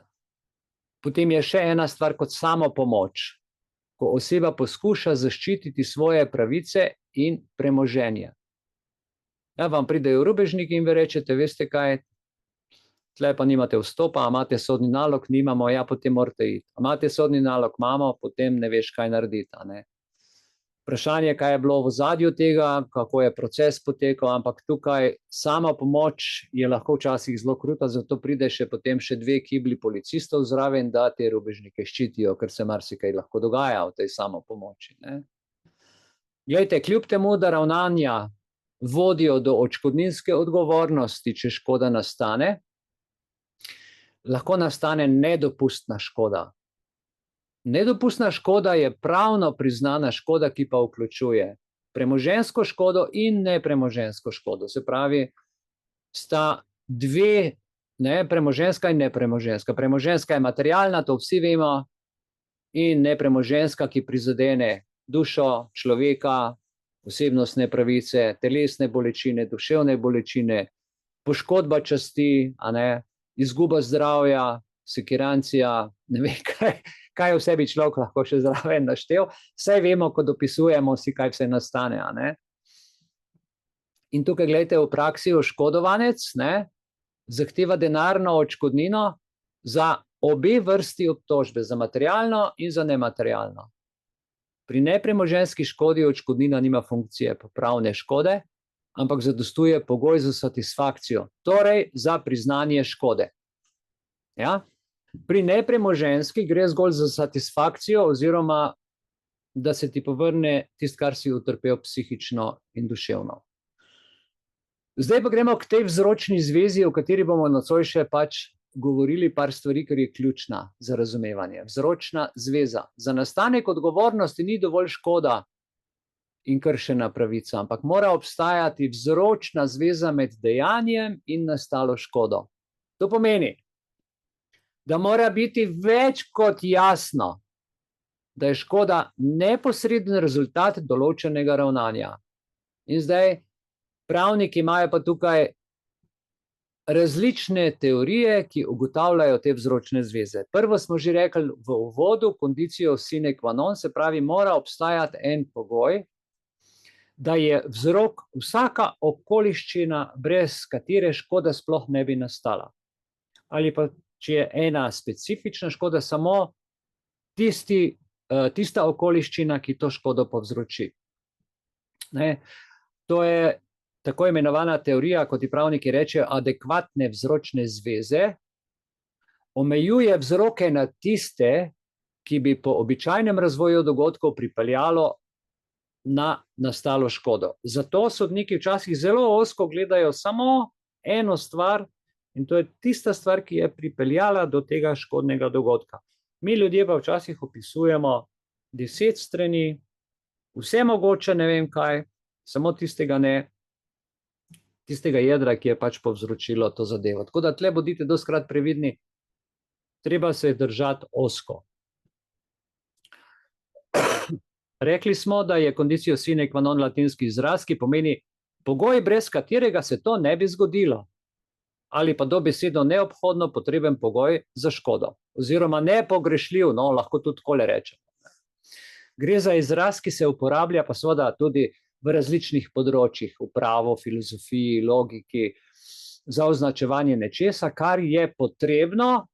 potem je še ena stvar kot samopomoč, ko oseba poskuša zaščititi svoje pravice in premoženje. Ja, vam pridejo rubežniki in vi rečete, veste kaj, tle pa nimate vstopa, a imate sodni nalog, nimamo, ja, potem morate iti. A imate sodni nalog, imamo, potem ne veš, kaj narediti, a ne. Vprašanje, kaj je bilo v ozadju tega, kako je proces potekal, ampak tukaj sama pomoč je lahko včasih zelo kruta, zato pride potem še 2 kibli policistov zraven, da te rubežnike ščitijo, ker se marsikaj lahko dogaja v tej samopomoči, ne. Glejte, kljub temu, da ravnanja vodijo do odškodninske odgovornosti, če škoda nastane, lahko nastane nedopustna škoda. Nedopustna škoda je pravno priznana škoda, ki pa vključuje premoženjsko škodo in nepremoženjsko škodo. Se pravi, sta 2, ne, premoženjska in nepremoženjska. Premoženjska je materialna, to vsi vemo, in nepremoženjska, ki prizadene dušo človeka, osebnostne pravice, telesne bolečine, duševne bolečine, poškodba časti, a ne, izguba zdravja, sekirancija, ne vem kaj vse bi človek lahko še zraven naštel. Vse vemo, ko dopisujemo si, kaj vse nastane, a ne. In tukaj, gledajte, v praksi oškodovanec, ne, zahteva denarno odškodnino za obe vrsti obtožbe, za materialno in za nematerialno. Pri nepremoženjski škodi odškodnina nima funkcije popravne škode, ampak zadostuje pogoj za satisfakcijo, torej za priznanje škode. Ja? Pri nepremoženjski gre zgolj za satisfakcijo oziroma, da se ti povrne tisto, kar si utrpel psihično in duševno. Zdaj pa gremo k tej vzročni zvezi, o kateri bomo nocoj še pač govorili par stvari, ker je ključna za razumevanje. Vzročna zveza. Za nastanek odgovornosti ni dovolj škoda in kršena pravica, ampak mora obstajati vzročna zveza med dejanjem in nastalo škodo. To pomeni, da mora biti več kot jasno, da je škoda neposreden rezultat določenega ravnanja. In zdaj, pravniki imajo pa tukaj različne teorije, ki ugotavljajo te vzročne zveze. Prvo smo že rekli v uvodu, conditio sine qua non, se pravi, mora obstajati en pogoj, da je vzrok vsaka okoliščina, brez katere škoda sploh ne bi nastala. Ali pa če je ena specifična škoda, samo tista okoliščina, ki to škodo povzroči. Ne? To je tako imenovana teorija, kot ji pravniki rečejo, adekvatne vzročne zveze, omejuje vzroke na tiste, ki bi po običajnem razvoju dogodkov pripeljalo na nastalo škodo. Zato sodniki včasih zelo ozko gledajo samo eno stvar, in to je tista stvar, ki je pripeljala do tega škodnega dogodka. Mi ljudje pa včasih opisujemo 10 strani, vse mogoče, ne vem kaj, samo tistega ne, tistega jedra, ki je pač povzročilo to zadevo. Tako da tle bodite dostikrat previdni, treba se držati ozko. Rekli smo, da je conditio sine qua non latinski izraz, ki pomeni pogoj, brez katerega se to ne bi zgodilo. Ali pa dobesedno neobhodno potreben pogoj za škodo. Oziroma nepogrešljiv, no, lahko tudi takole rečemo. Gre za izraz, ki se uporablja pa seveda tudi v različnih področjih, v pravo, filozofiji, logiki, za označevanje nečesa, kar je potrebno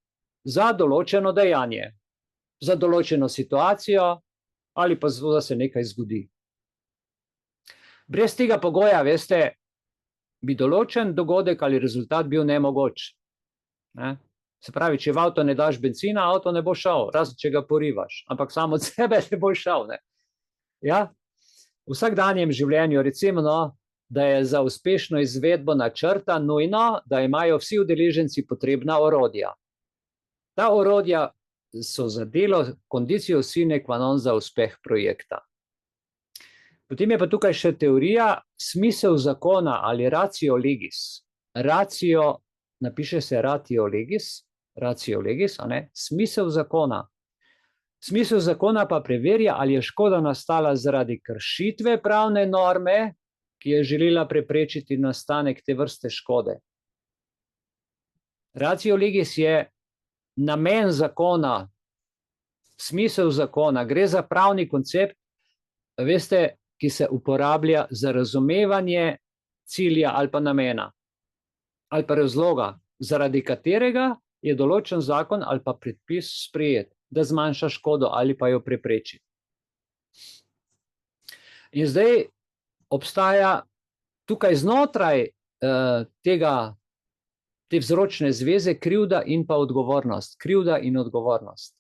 za določeno dejanje, za določeno situacijo ali pa zato, da se nekaj zgodi. Brez tega pogoja, veste, bi določen dogodek ali rezultat bil nemogoč. Ne? Se pravi, če v avto ne daš benzina, avto ne bo šel, razen če ga porivaš, ampak samo od sebe ne bo šel. Ne? Ja? V vsakdanjem življenju, recimo, no, da je za uspešno izvedbo načrta nujno, da imajo vsi udeleženci potrebna orodja. Ta orodja so za delo conditio sine qua non za uspeh projekta. Potem je pa tukaj še teorija, smisel zakona ali ratio legis. Napiše se ratio legis, a ne, smisel zakona. Smisel zakona pa preverja, ali je škoda nastala zaradi kršitve pravne norme, ki je želela preprečiti nastanek te vrste škode. Ratio legis je namen zakona, smisel zakona, gre za pravni koncept, veste, ki se uporablja za razumevanje cilja ali pa namena, ali pa razloga, zaradi katerega je določen zakon ali pa predpis sprejet, da zmanjša škodo ali pa jo prepreči. In zdaj obstaja tukaj znotraj te vzročne zveze krivda in pa odgovornost. Krivda in odgovornost.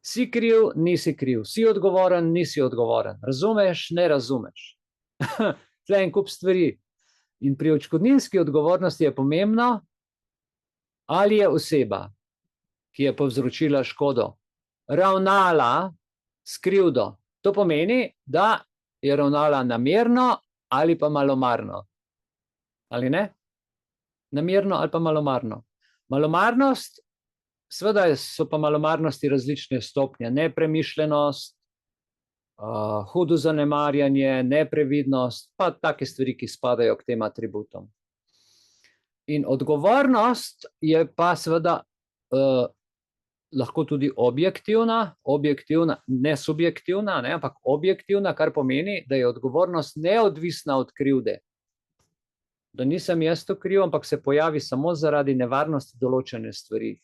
Si kriv, nisi kriv. Si odgovoren, nisi odgovoren. Razumeš, ne razumeš. Tle en kup stvari. In pri odškodninski odgovornosti je pomembno, ali je oseba, ki je povzročila škodo, ravnala s krivdo. To pomeni, da je ravnala namerno ali pa malomarno. Ali ne? Namerno ali pa malomarno. Malomarnost, seveda so pa malomarnosti različne stopnje. Nepremišljenost, hudo zanemarjanje, neprevidnost, pa take stvari, ki spadajo k tem atributom. In odgovornost je pa seveda lahko tudi objektivna, ne subjektivna, ne, ampak objektivna, kar pomeni, da je odgovornost neodvisna od krivde. Da nisem jaz to kriv, ampak se pojavi samo zaradi nevarnosti določene stvari.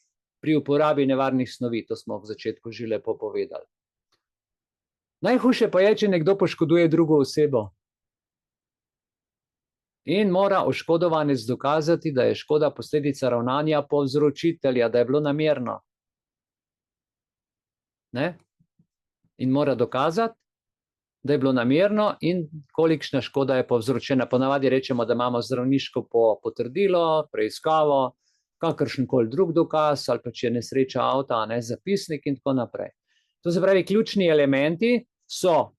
Pri uporabi nevarnih snovi, to smo v začetku že lepo povedali. Najhujše pa je, če nekdo poškoduje drugo osebo. In mora oškodovanec dokazati, da je škoda posledica ravnanja povzročitelja, da je bilo namerno. Ne? In mora dokazati, da je bilo namerno in kolikšna škoda je povzročena. Ponavadi rečemo, da imamo zdravniško potrdilo, preiskavo, kakršenkoli drug dokaz, ali pa če je nesreča avta, ne, zapisnik in tako naprej. To se pravi, ključni elementi so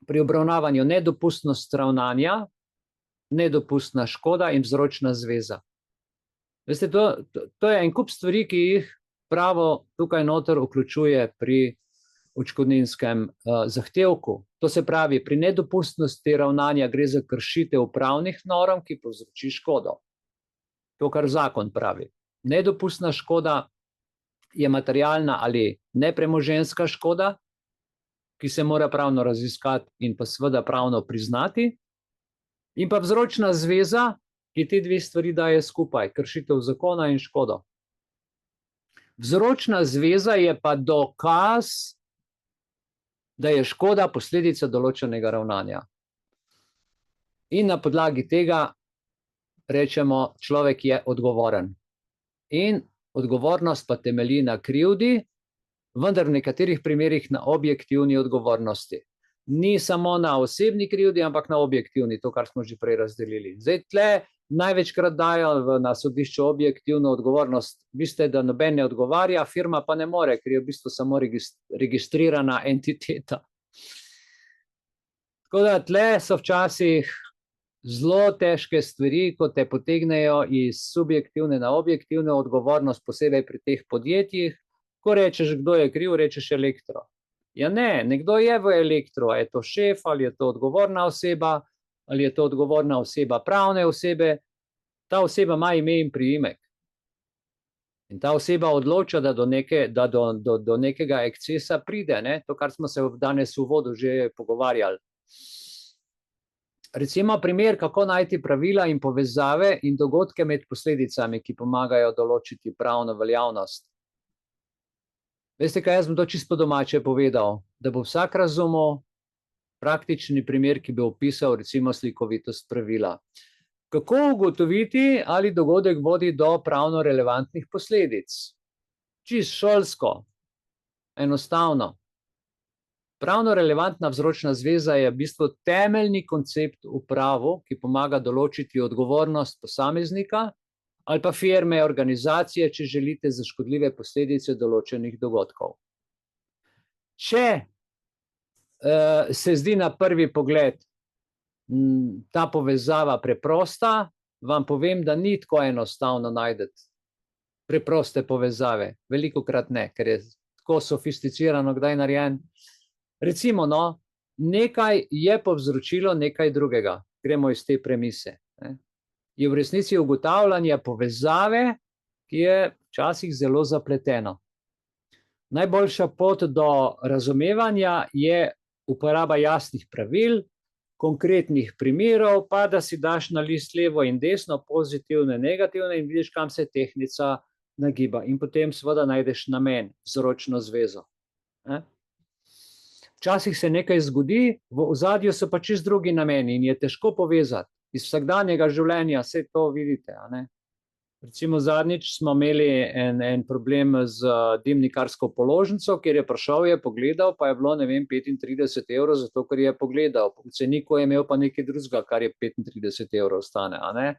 pri obravnavanju nedopustnost ravnanja, nedopustna škoda in vzročna zveza. Veste, to je en kup stvari, ki jih pravo tukaj noter vključuje pri odškodninskem zahtevku. To se pravi, pri nedopustnosti ravnanja gre za kršitev pravnih norm, ki povzroči škodo. To, kar zakon pravi. Nedopustna škoda je materialna ali nepremoženjska škoda, ki se mora pravno raziskati in pa seveda pravno priznati. In pa vzročna zveza, ki te dve stvari daje skupaj, kršitev zakona in škodo. Vzročna zveza je pa dokaz, da je škoda posledica določenega ravnanja. In na podlagi tega rečemo, človek je odgovoren. In odgovornost pa temelji na krivdi, vendar v nekaterih primerih na objektivni odgovornosti. Ni samo na osebni krivdi, ampak na objektivni, to, kar smo že prej razdelili. Zdaj, tle največkrat dajo na sodišču objektivno odgovornost. Veste, da noben ne odgovarja, firma pa ne more, ker je v bistvu samo registrirana entiteta. Tako da tle so včasih zelo težke stvari, ko te potegnejo iz subjektivne na objektivne odgovornost, posebej pri teh podjetjih. Ko rečeš, kdo je kriv, rečeš Elektro. Ja ne, nekdo je v Elektro, je to šef, ali je to odgovorna oseba, ali je to odgovorna oseba pravne osebe. Ta oseba ima ime in priimek. In ta oseba odloča, da do nekega ekscesa pride, ne? To, kar smo se danes v uvodu že pogovarjali. Recimo primer, kako najti pravila in povezave in dogodke med posledicami, ki pomagajo določiti pravno veljavnost. Veste kaj, jaz bom to čisto domače povedal, da bo vsak razumel praktični primer, ki bi opisal recimo slikovitost pravila. Kako ugotoviti, ali dogodek vodi do pravno relevantnih posledic? Čisto šolsko, enostavno. Pravno relevantna vzročna zveza je v bistvu temeljni koncept v pravu, ki pomaga določiti odgovornost posameznika ali pa firme, organizacije, če želite, za škodljive posledice določenih dogodkov. Če se zdi na prvi pogled ta povezava preprosta, vam povem, da ni tako enostavno najti preproste povezave. Velikokrat ne, ker je tako sofisticirano kdaj narejen. Recimo, no, nekaj je povzročilo nekaj drugega. Gremo iz te premise. Ne. Je v resnici ugotavljanje povezave, ki je včasih zelo zapleteno. Najboljša pot do razumevanja je uporaba jasnih pravil, konkretnih primerov, pa da si daš na list levo in desno, pozitivne, negativne in vidiš, kam se tehnica nagiba. In potem seveda najdeš namen, vzročno zvezo. Včasih se nekaj zgodi, v ozadju so pa čisto drugi nameni in je težko povezati. Iz vsakdanjega življenja, vse to vidite, a ne? Recimo zadnjič smo imeli en problem z dimnikarsko položnico, kjer je prišel, je pogledal, pa je bilo, ne vem, 35 €, zato ker je pogledal. V ceniku je imel pa nekaj drugega, kar je 35 € stane, a ne?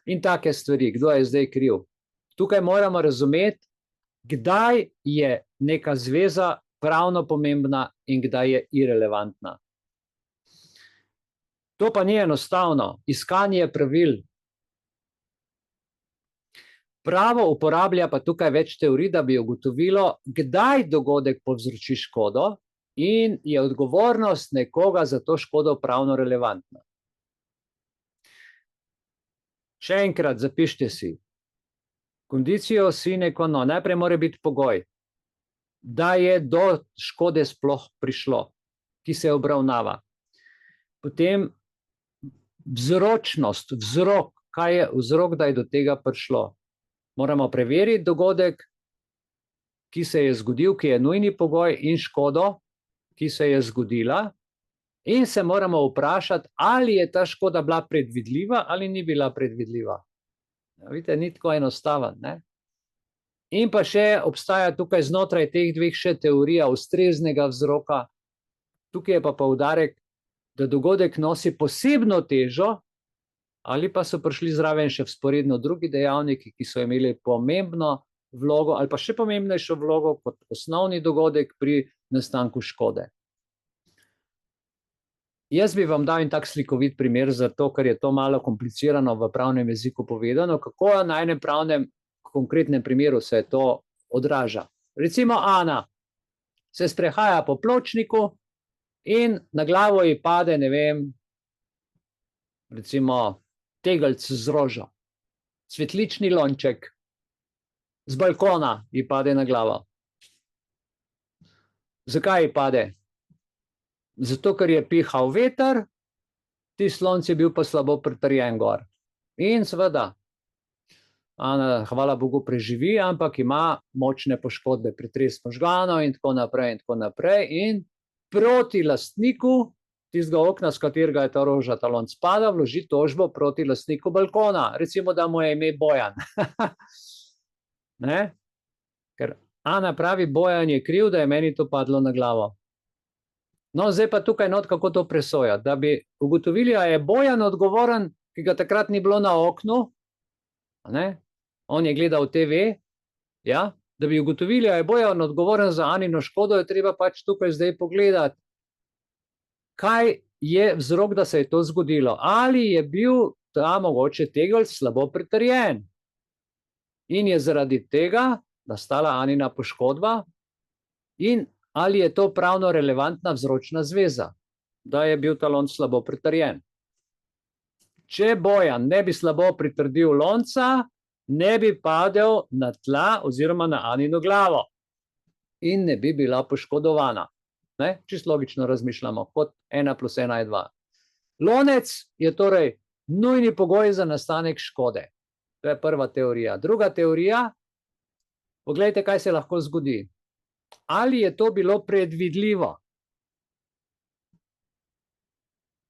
In take stvari, kdo je zdaj kriv? Tukaj moramo razumeti, kdaj je neka zveza pravno pomembna in kdaj je irelevantna. To pa ni enostavno, iskanje pravil. Pravo uporablja pa tukaj več teorij, da bi ugotovilo, kdaj dogodek povzroči škodo in je odgovornost nekoga za to škodo pravno relevantna. Še enkrat zapišite si. Conditio sine qua non. Najprej mora biti pogoj, da je do škode sploh prišlo, ki se obravnava. Potem vzročnost, vzrok, kaj je vzrok, da je do tega prišlo. Moramo preveriti dogodek, ki se je zgodil, ki je nujni pogoj, in škodo, ki se je zgodila, in se moramo vprašati, ali je ta škoda bila predvidljiva ali ni bila predvidljiva. Vidite, ni tako enostaven, ne? In pa še obstaja tukaj znotraj teh dveh še teorija ustreznega vzroka. Tukaj je pa poudarek, da dogodek nosi posebno težo, ali pa so prišli zraven še vzporedno drugi dejavniki, ki so imeli pomembno vlogo ali pa še pomembnejšo vlogo kot osnovni dogodek pri nastanku škode. Jaz bi vam dal en tak slikovit primer, zato ker je to malo komplicirano v pravnem jeziku povedano, kako na enem pravnem konkretnem primeru se to odraža. Recimo Ana se sprehaja po pločniku in na glavo ji pade, ne vem, recimo tegelc z rožo, cvetlični lonček, z balkona ji pade na glavo. Zakaj ji pade? Zato, ker je pihal veter, tisti lonc je bil pa slabo pritrjen gor. In seveda, Ana, hvala Bogu, preživi, ampak ima močne poškodbe, pretres možganov in tako naprej in tako naprej. In proti lastniku tistega okna, s katerega je ta roža, ta lonc spada, vloži tožbo proti lastniku balkona. Recimo, da mu je ime Bojan. Ne? Ker Ana pravi, Bojan je kriv, da je meni to padlo na glavo. No, zdaj pa tukaj not, kako to presoja. Da bi ugotovili, a je Bojan odgovoren, ki ga takrat ni bilo na oknu, ne? On je gledal TV, ja? Da bi ugotovili, a je Bojan odgovoren za Anino škodo, je treba pač tukaj zdaj pogledati, kaj je vzrok, da se je to zgodilo. Ali je bil ta mogoče tegelc slabo pritrjen in je zaradi tega nastala Anina poškodba, in ali je to pravno relevantna vzročna zveza, da je bil ta lonc slabo pritrjen. Če Bojan ne bi slabo pritrdil lonca, ne bi padel na tla oziroma na Anino glavo in ne bi bila poškodovana. Čisto logično razmišljamo, kot 1 + 1 je 2. Lonec je torej nujni pogoj za nastanek škode. To je prva teorija. Druga teorija, poglejte, kaj se lahko zgodi. Ali je to bilo predvidljivo,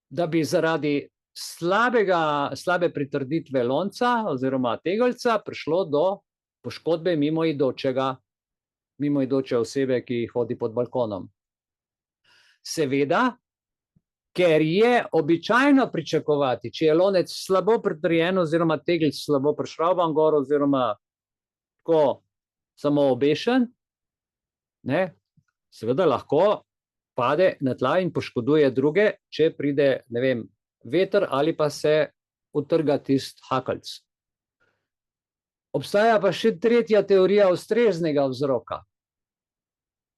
da bi zaradi slabe pritrditve lonca oziroma tegelca prišlo do poškodbe mimoidoče osebe, ki hodi pod balkonom. Seveda, ker je običajno pričakovati, če je lonec slabo pritrjen oziroma tegelc slabo prišrauban gor oziroma tako samo obešen, ne, seveda lahko pade na tla in poškoduje druge, če pride, ne vem, veter ali pa se utrga tisti hakeljc. Obstaja pa še tretja teorija ustreznega vzroka.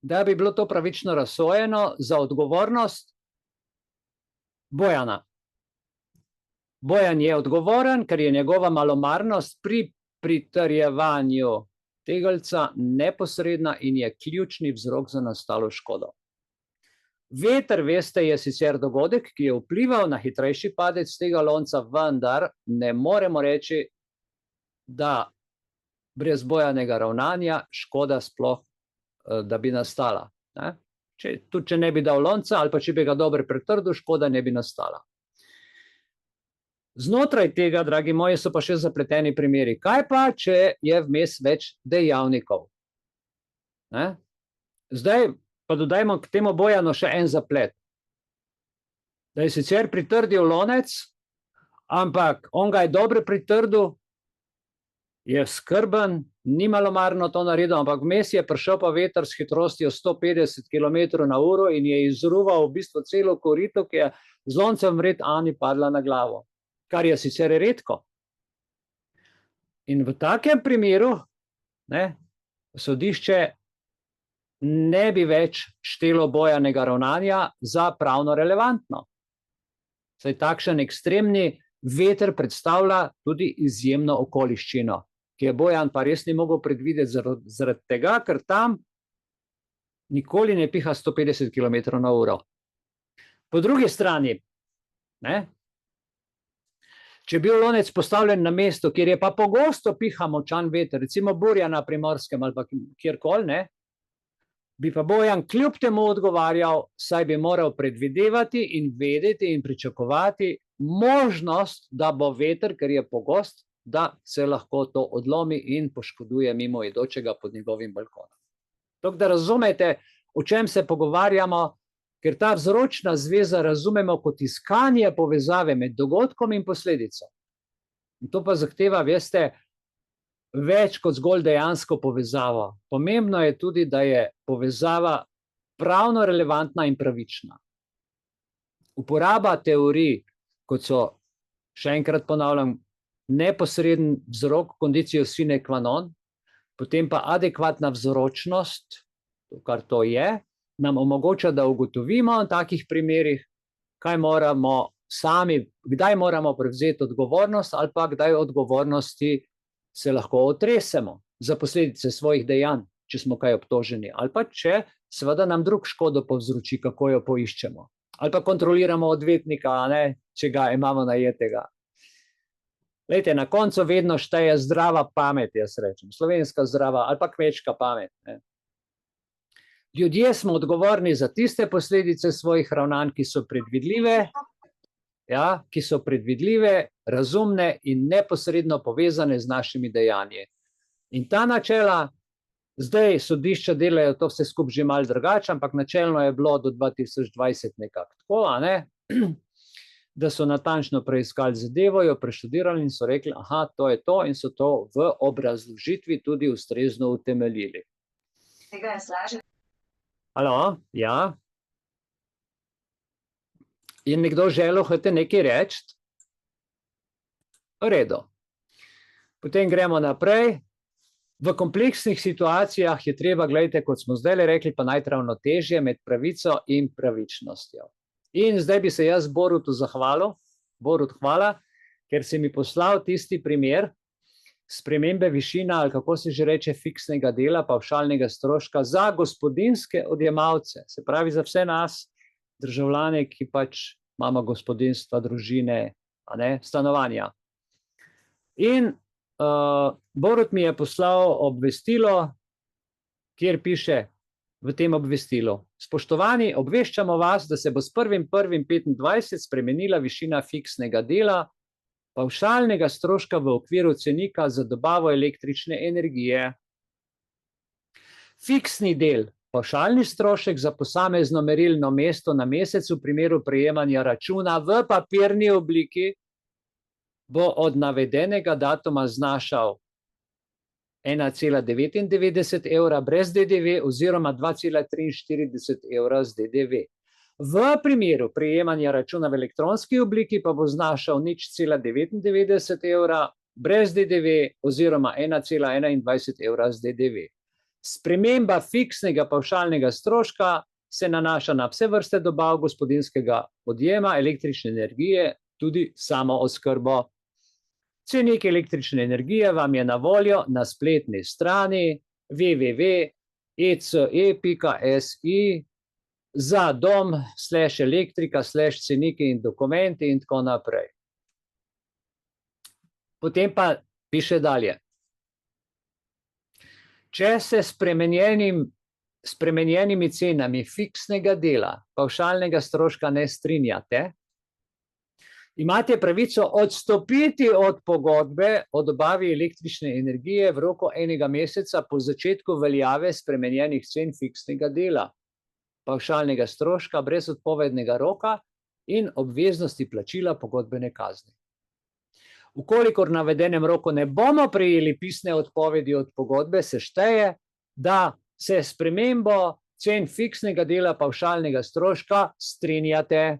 da bi bilo to pravično razsojeno za odgovornost Bojana. Bojan je odgovoren, ker je njegova malomarnost pri pritrjevanju tegeljca neposredna in je ključni vzrok za nastalo škodo. Veter, veste, je sicer dogodek, ki je vplival na hitrejši padec tega lonca, vendar ne moremo reči, da brez Bojanega ravnanja škoda sploh, da bi nastala. Tudi če ne bi dal lonca ali pa če bi ga dobro pretrdil, škoda ne bi nastala. Znotraj tega, dragi moji, so pa še zapleteni primeri. Kaj pa, če je vmes več dejavnikov? Zdaj pa dodajmo k temu Bojanu še en zaplet. Da je sicer pritrdil lonec, ampak on ga je dobro pritrdil, je skrben, ni malomarno to naredil, ampak vmes je prišel pa veter s hitrostjo 150 km/h in je izruval v bistvu celo korito, ki je z loncem vred Ani padla na glavo, kar je sicer redko. In v takem primeru sodišče ne bi več štelo Bojanega ravnanja za pravno relevantno. Saj takšen ekstremni veter predstavlja tudi izjemno okoliščino, ki je Bojan pa res ni mogel predvideti zaradi tega, ker tam nikoli ne piha 150 km/h. Po drugi strani, če je bil lonec postavljen na mesto, kjer je pa pogosto piha močan veter, recimo burja na Primorskem ali pa kjerkoli, bi pa Bojan kljub temu odgovarjal, saj bi moral predvidevati in vedeti in pričakovati možnost, da bo veter, ker je pogost, da se lahko to odlomi in poškoduje mimoidočega pod njegovim balkonom. Tako da razumete, o čem se pogovarjamo, ker ta vzročna zveza razumemo kot iskanje povezave med dogodkom in posledico. In to pa zahteva, veste, več kot zgolj dejansko povezavo. Pomembno je tudi, da je povezava pravno relevantna in pravična. Uporaba teorij, kot so, še enkrat ponavljam, neposreden vzrok, conditio sine qua non, potem pa adekvatna vzročnost, kar to je, nam omogoča, da ugotovimo v takih primerih, kaj moramo sami, kdaj moramo prevzeti odgovornost ali pa kdaj odgovornosti se lahko otresemo za posledice svojih dejanj, če smo kaj obtoženi, ali pa če seveda nam drug škodo povzroči, kako jo poiščemo. Ali pa kontroliramo odvetnika, če ga imamo najetega. Glejte, na koncu vedno šteje zdrava pamet, jaz rečem, slovenska zdrava ali pa kmečka pamet. Ljudje smo odgovorni za tiste posledice svojih ravnanj, ki so predvidljive, razumne in neposredno povezane z našimi dejanji. In ta načela, zdaj sodišča delajo to vse skupaj že malo drugače, ampak načelno je bilo do 2020 nekako tako, da so natančno preiskali zadevo, jo preštudirali in so rekli, aha, to je to, in so to v obrazložitvi tudi ustrezno utemeljili. Tega je slaže. Halo, ja. Je nekdo želel hote nekaj reči? V redu. Potem gremo naprej. V kompleksnih situacijah je treba, gledajte, kot smo zdaj rekli, pa najti ravnotežje med pravico in pravičnostjo. In zdaj bi se jaz Borutu zahvalil. Borut, hvala, ker si mi poslal tisti primer spremembe višina, ali kako se že reče, fiksnega dela, pavšalnega stroška za gospodinjske odjemalce. Se pravi za vse nas, državljane, ki pač imamo gospodinjstva, družine, stanovanja. In Borut mi je poslal obvestilo, kjer piše v tem obvestilu: spoštovani, obveščamo vas, da se bo s 1.1.25 spremenila višina fiksnega dela, pavšalnega stroška v okviru cenika za dobavo električne energije. Fiksni del, pavšalni strošek za posamezno merilno mesto na mesec v primeru prejemanja računa v papirni obliki bo od navedenega datuma znašal 1,99 evra brez DDV oziroma 2,43 evra z DDV. V primeru prejemanja računa v elektronski obliki pa bo znašal 0,99 evra brez DDV oziroma 1,21 evra z DDV. Sprememba fiksnega pavšalnega stroška se nanaša na vse vrste dobav gospodinjskega odjema električne energije, tudi samooskrbo. Cenik električne energije vam je na voljo na spletni strani www.ece.si za dom/elektrika/ceniki in dokumenti in tako naprej. Potem pa piše dalje. Če se spremenjenimi cenami fiksnega dela pavšalnega stroška ne strinjate, imate pravico odstopiti od pogodbe o dobavi električne energije v roku 1 meseca po začetku veljave spremenjenih cen fiksnega dela pavšalnega stroška brez odpovednega roka in obveznosti plačila pogodbene kazni. Ukolikor v navedenem roku ne bomo prejeli pisne odpovedi od pogodbe, se šteje, da se s spremembo cen fiksnega dela pavšalnega stroška strinjate.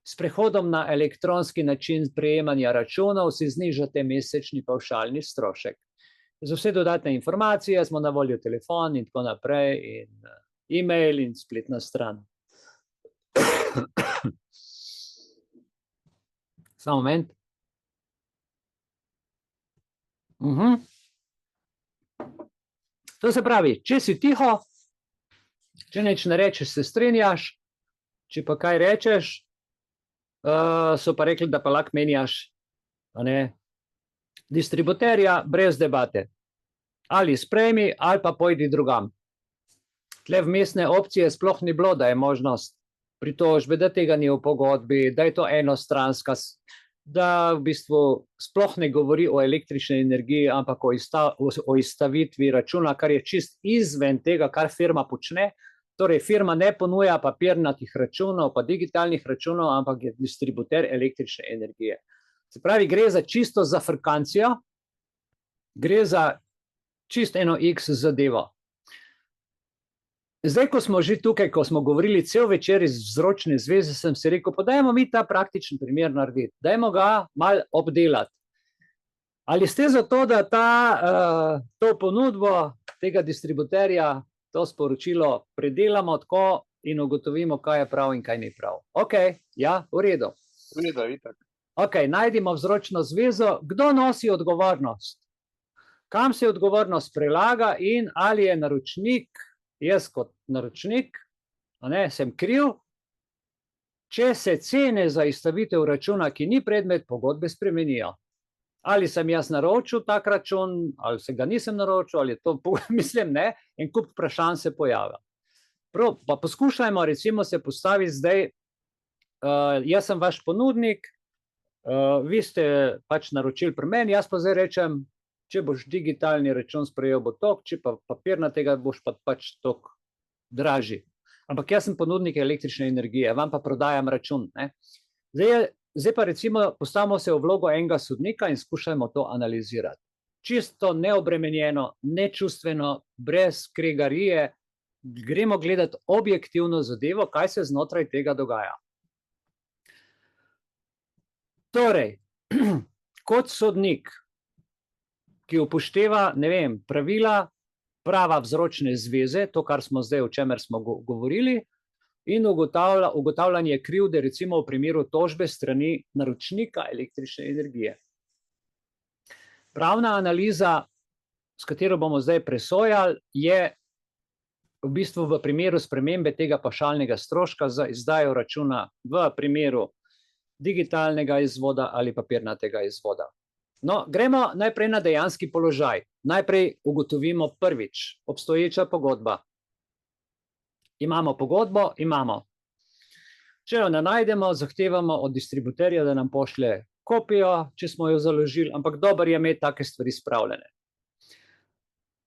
S prehodom na elektronski način prejemanja računov si znižate mesečni pavšalni strošek. Za vse dodatne informacije smo na voljo telefon in tako naprej, in e-mail in spletna stran. Samo moment. To se pravi, če si tiho, če nič ne rečeš, se strinjaš, če pa kaj rečeš, so pa rekli, da pa lahko menjaš distributerja brez debate. Ali sprejmi, ali pa pojdi drugam. Tle vmesne opcije sploh ni bilo, da je možnost pritožbe, da tega ni v pogodbi, da je to enostranska, da v bistvu sploh ne govori o električni energiji, ampak o izstavitvi računa, kar je čist izven tega, kar firma počne. Torej, firma ne ponuja papirnatih računov, pa digitalnih računov, ampak je distributer električne energije. Se pravi, gre za čisto zafrkancijo, gre za čist eno X zadevo. Zdaj, ko smo že tukaj, ko smo govorili cel večer iz vzročne zveze, sem si rekel, pa dajmo mi ta praktičen primer narediti, dajmo ga malo obdelati. Ali ste za to, da to ponudbo tega distributerja, to sporočilo predelamo tako in ugotovimo, kaj je prav in kaj ni prav? Ok, ja, v redu. Ok, najdimo vzročno zvezo. Kdo nosi odgovornost? Kam se odgovornost prelaga in ali je naročnik, jaz kot naročnik, sem kriv, če se cene za izstavitev računa, ki ni predmet pogodbe, spremenijo. Ali sem jaz naročil tak račun, ali se ga nisem naročil, ali je to, mislim, ne, en kup vprašanj se pojavlja. Prav, pa poskušajmo recimo se postaviti zdaj, jaz sem vaš ponudnik, vi ste pač naročili pri meni, jaz pa zdaj rečem, če boš digitalni račun sprejel, bo tok, če pa papirnatega boš pa pač tok dražji. Ampak jaz sem ponudnik električne energije, vam pa prodajam račun. Zdaj pa recimo postavimo se v vlogo enega sodnika in skušajmo to analizirati. Čisto neobremenjeno, nečustveno, brez kregarije, gremo gledati objektivno zadevo, kaj se znotraj tega dogaja. Torej, kot sodnik, ki upošteva, ne vem, pravila, prava vzročne zveze, to, kar smo zdaj, o čemer smo govorili, in ugotavljanje krivde, recimo v primeru tožbe strani naročnika električne energije. Pravna analiza, s katero bomo zdaj presojali, je v bistvu v primeru spremembe tega pavšalnega stroška za izdajo računa v primeru digitalnega izvoda ali papirnatega izvoda. No, gremo najprej na dejanski položaj. Najprej ugotovimo prvič, obstoječa pogodba. Imamo pogodbo, imamo. Če jo ne najdemo, zahtevamo od distributerja, da nam pošlje kopijo, če smo jo založili, ampak dobro je imeti take stvari spravljene.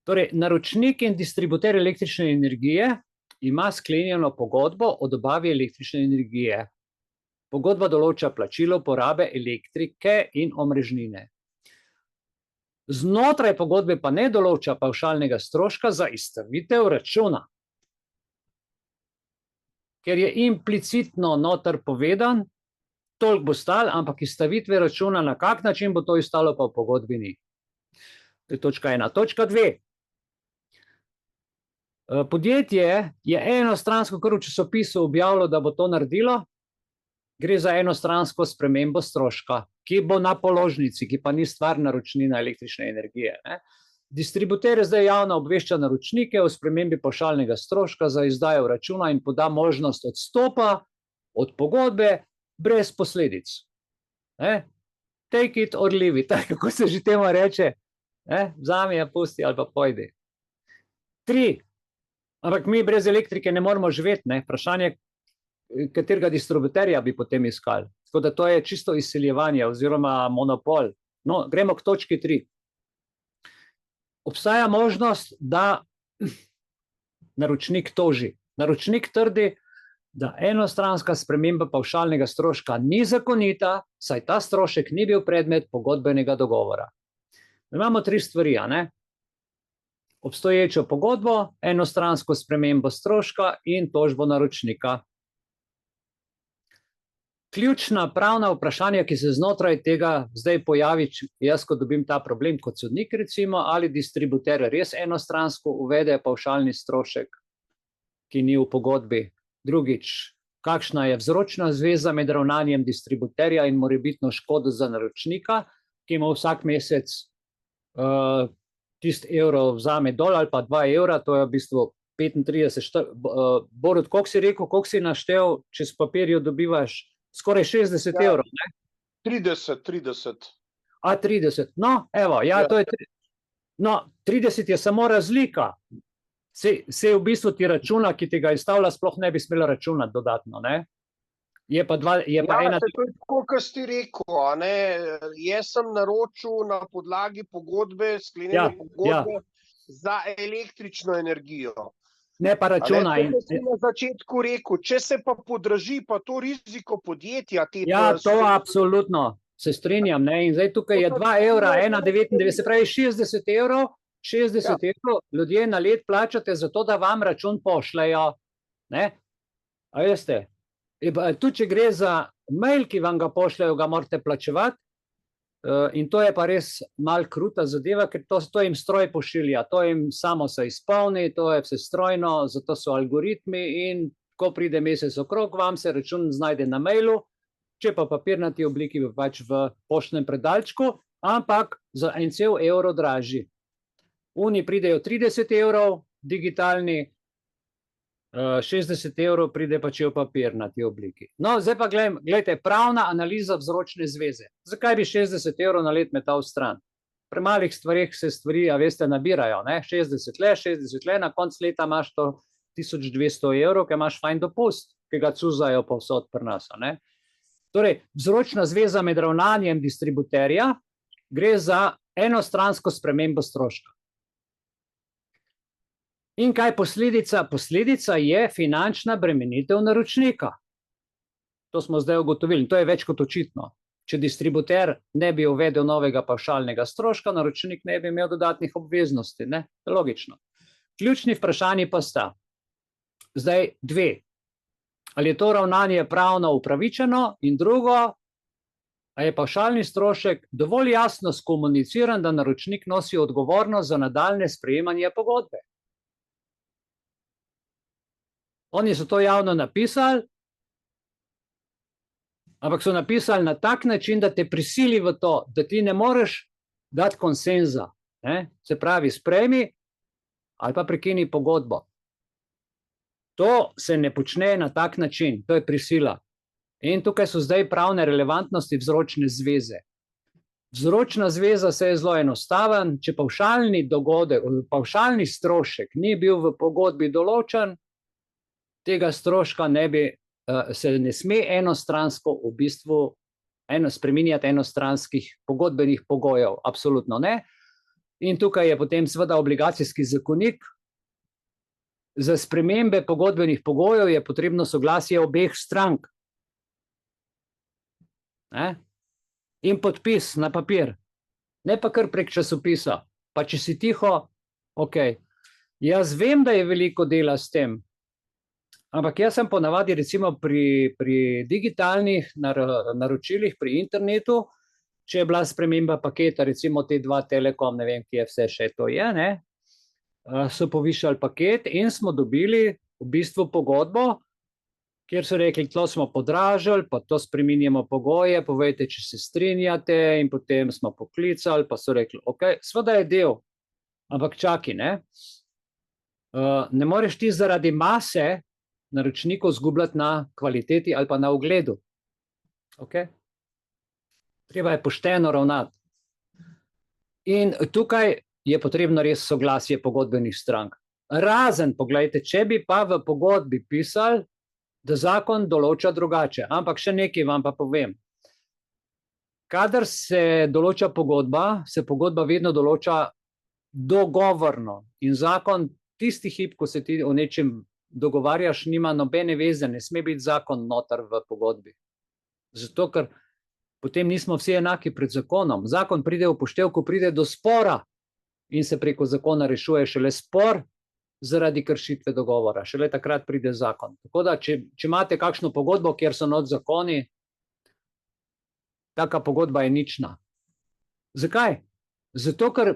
Torej, naročnik in distributer električne energije ima sklenjeno pogodbo o dobavi električne energije. Pogodba določa plačilo porabe elektrike in omrežnine. Znotraj pogodbe pa ne določa pavšalnega stroška za izstavitev računa. Ker je implicitno noter povedan, toliko bo stal, ampak izstavitve računa, na kak način bo to izstalo, pa v pogodbi ni. To je točka 1. Točka 2. Podjetje je enostransko kar v časopisu objavilo, da bo to naredilo. Gre za enostransko spremembo stroška, ki bo na položnici, ki pa ni stvar naročnina električne energije. Ne? Distributer zdaj javno obvešča naročnike o spremembi pavšalnega stroška za izdajo računa in poda možnost odstopa od pogodbe brez posledic. Ne? Take it or leave it, kako se že temu reče. Vzami, ja, pusti ali pa pojdi. 3. Ampak mi brez elektrike ne moremo živeti. Ne? Vprašanje, katerega distributerja bi potem iskali. Tako da to je čisto izsiljevanje oziroma monopol. No, gremo k točki 3. Obstaja možnost, da naročnik toži. Naročnik trdi, da enostranska sprememba pavšalnega stroška ni zakonita, saj ta strošek ni bil predmet pogodbenega dogovora. Imamo 3 stvari, a ne? Obstoječo pogodbo, enostransko spremembo stroška in tožbo naročnika. Ključna pravna vprašanja, ki se znotraj tega zdaj pojavi, jaz, ko dobim ta problem kot sodnik, recimo, ali distributer res enostransko uvede pavšalni strošek, ki ni v pogodbi. Drugič, kakšna je vzročna zveza med ravnanjem distributerja in morebitno škodo za naročnika, ki ima vsak mesec tisti evro vzame dol ali pa 2 evra, to je v bistvu 35. Borut, koliko si rekel, koliko si naštel, če s papirjo dobivaš? Skoraj 60 evrov, ne? 30. A, 30. No, evo, ja, to je... No, 30 je samo razlika. Se v bistvu ti računa, ki ti ga izstavlja, sploh ne bi smela računati dodatno, ne? Je pa ena... to je tako, kot si rekel, a ne? Jaz sem naročil na podlagi pogodbe, sklenjene pogodbe za električno energijo. Ne pa računa. To si na začetku rekel, če se pa podraži, pa to riziko podjetja. Ja, to absolutno se strinjam. Ne? In zdaj tukaj je 2 evra, 1,99, se pravi 60 evrov, 60 evrov ljudje na let plačate za to, da vam račun pošljajo. Ne? A veste, tudi če gre za mail, ki vam ga pošljajo, ga morate plačevati. In to je pa res malo kruta zadeva, ker to jim stroj pošilja, to jim samo se izpolni, to je vse strojno, zato so algoritmi in ko pride mesec okrog, vam se račun znajde na mailu, če pa papirnati obliki pač v poštnem predalčku, ampak za en cel evro dražji. Oni pridejo 30 evrov, digitalni, 60 evrov pride pa če v papirnati obliki. No, zdaj pa gledajte, pravna analiza vzročne zveze. Zakaj bi 60 evrov na let metal stran? Pri malih stvarih se stvari, a veste, nabirajo, ne? 60 let, na konc leta imaš to 1200 evrov, ki imaš fajn dopust, ki ga cuzajo povsod pri nas, ne? Torej, vzročna zveza med ravnanjem distributerja gre za enostransko spremembo stroška. In kaj posledica? Posledica je finančna bremenitev naročnika. To smo zdaj ugotovili, to je več kot očitno. Če distributer ne bi uvedel novega pavšalnega stroška, naročnik ne bi imel dodatnih obveznosti, ne? Logično. Ključni vprašanji pa sta. Zdaj 2. Ali je to ravnanje pravno upravičeno? In drugo, a je pavšalni strošek dovolj jasno skomuniciran, da naročnik nosi odgovornost za nadaljnje sprejemanje pogodbe? Oni so to javno napisali, ampak so napisali na tak način, da te prisili v to, da ti ne moreš dati konsenza. Ne? Se pravi, sprejmi ali pa prekini pogodbo. To se ne počne na tak način, to je prisila. In tukaj so zdaj pravne relevantnosti vzročne zveze. Vzročna zveza se je zelo enostaven, če pavšalni dogodek, pavšalni strošek ni bil v pogodbi določen, tega stroška se ne sme enostransko v bistvu spreminjati enostranskih pogodbenih pogojev. Absolutno ne. In tukaj je potem seveda obligacijski zakonik. Za spremembe pogodbenih pogojev je potrebno soglasje obeh strank. In podpis na papir. Ne pa kar prek časopisa. Pa če si tiho, ok. Jaz vem, da je veliko dela s tem, ampak jaz sem ponavadi recimo pri digitalnih naročilih, pri internetu, če je bila sprememba paketa, recimo te 2 Telekom, ne vem, kje vse še to je, ne? so povišali paket in smo dobili v bistvu pogodbo, kjer so rekli, to smo podražili, pa to spreminjamo pogoje, povejte, če se strinjate, in potem smo poklicali, pa so rekli, ok, seveda je del, ampak čakaj, ne? Ne moreš ti zaradi mase naročnikov zgubljati na kvaliteti ali pa na ugledu. Ok? Treba je pošteno ravnati. In tukaj je potrebno res soglasje pogodbenih strank. Razen, poglejte, če bi pa v pogodbi pisali, da zakon določa drugače. Ampak še nekaj vam pa povem. Kadar se določa pogodba, se pogodba vedno določa dogovorno. In zakon tisti hip, ko se ti o nečem dogovarjaš, nima nobene veze, ne sme biti zakon noter v pogodbi. Zato, ker potem nismo vsi enaki pred zakonom. Zakon pride v poštev, ko pride do spora in se preko zakona rešuje šele spor zaradi kršitve dogovora. Šele takrat pride zakon. Tako da, če imate kakšno pogodbo, kjer so not zakoni, taka pogodba je nična. Zakaj? Zato, ker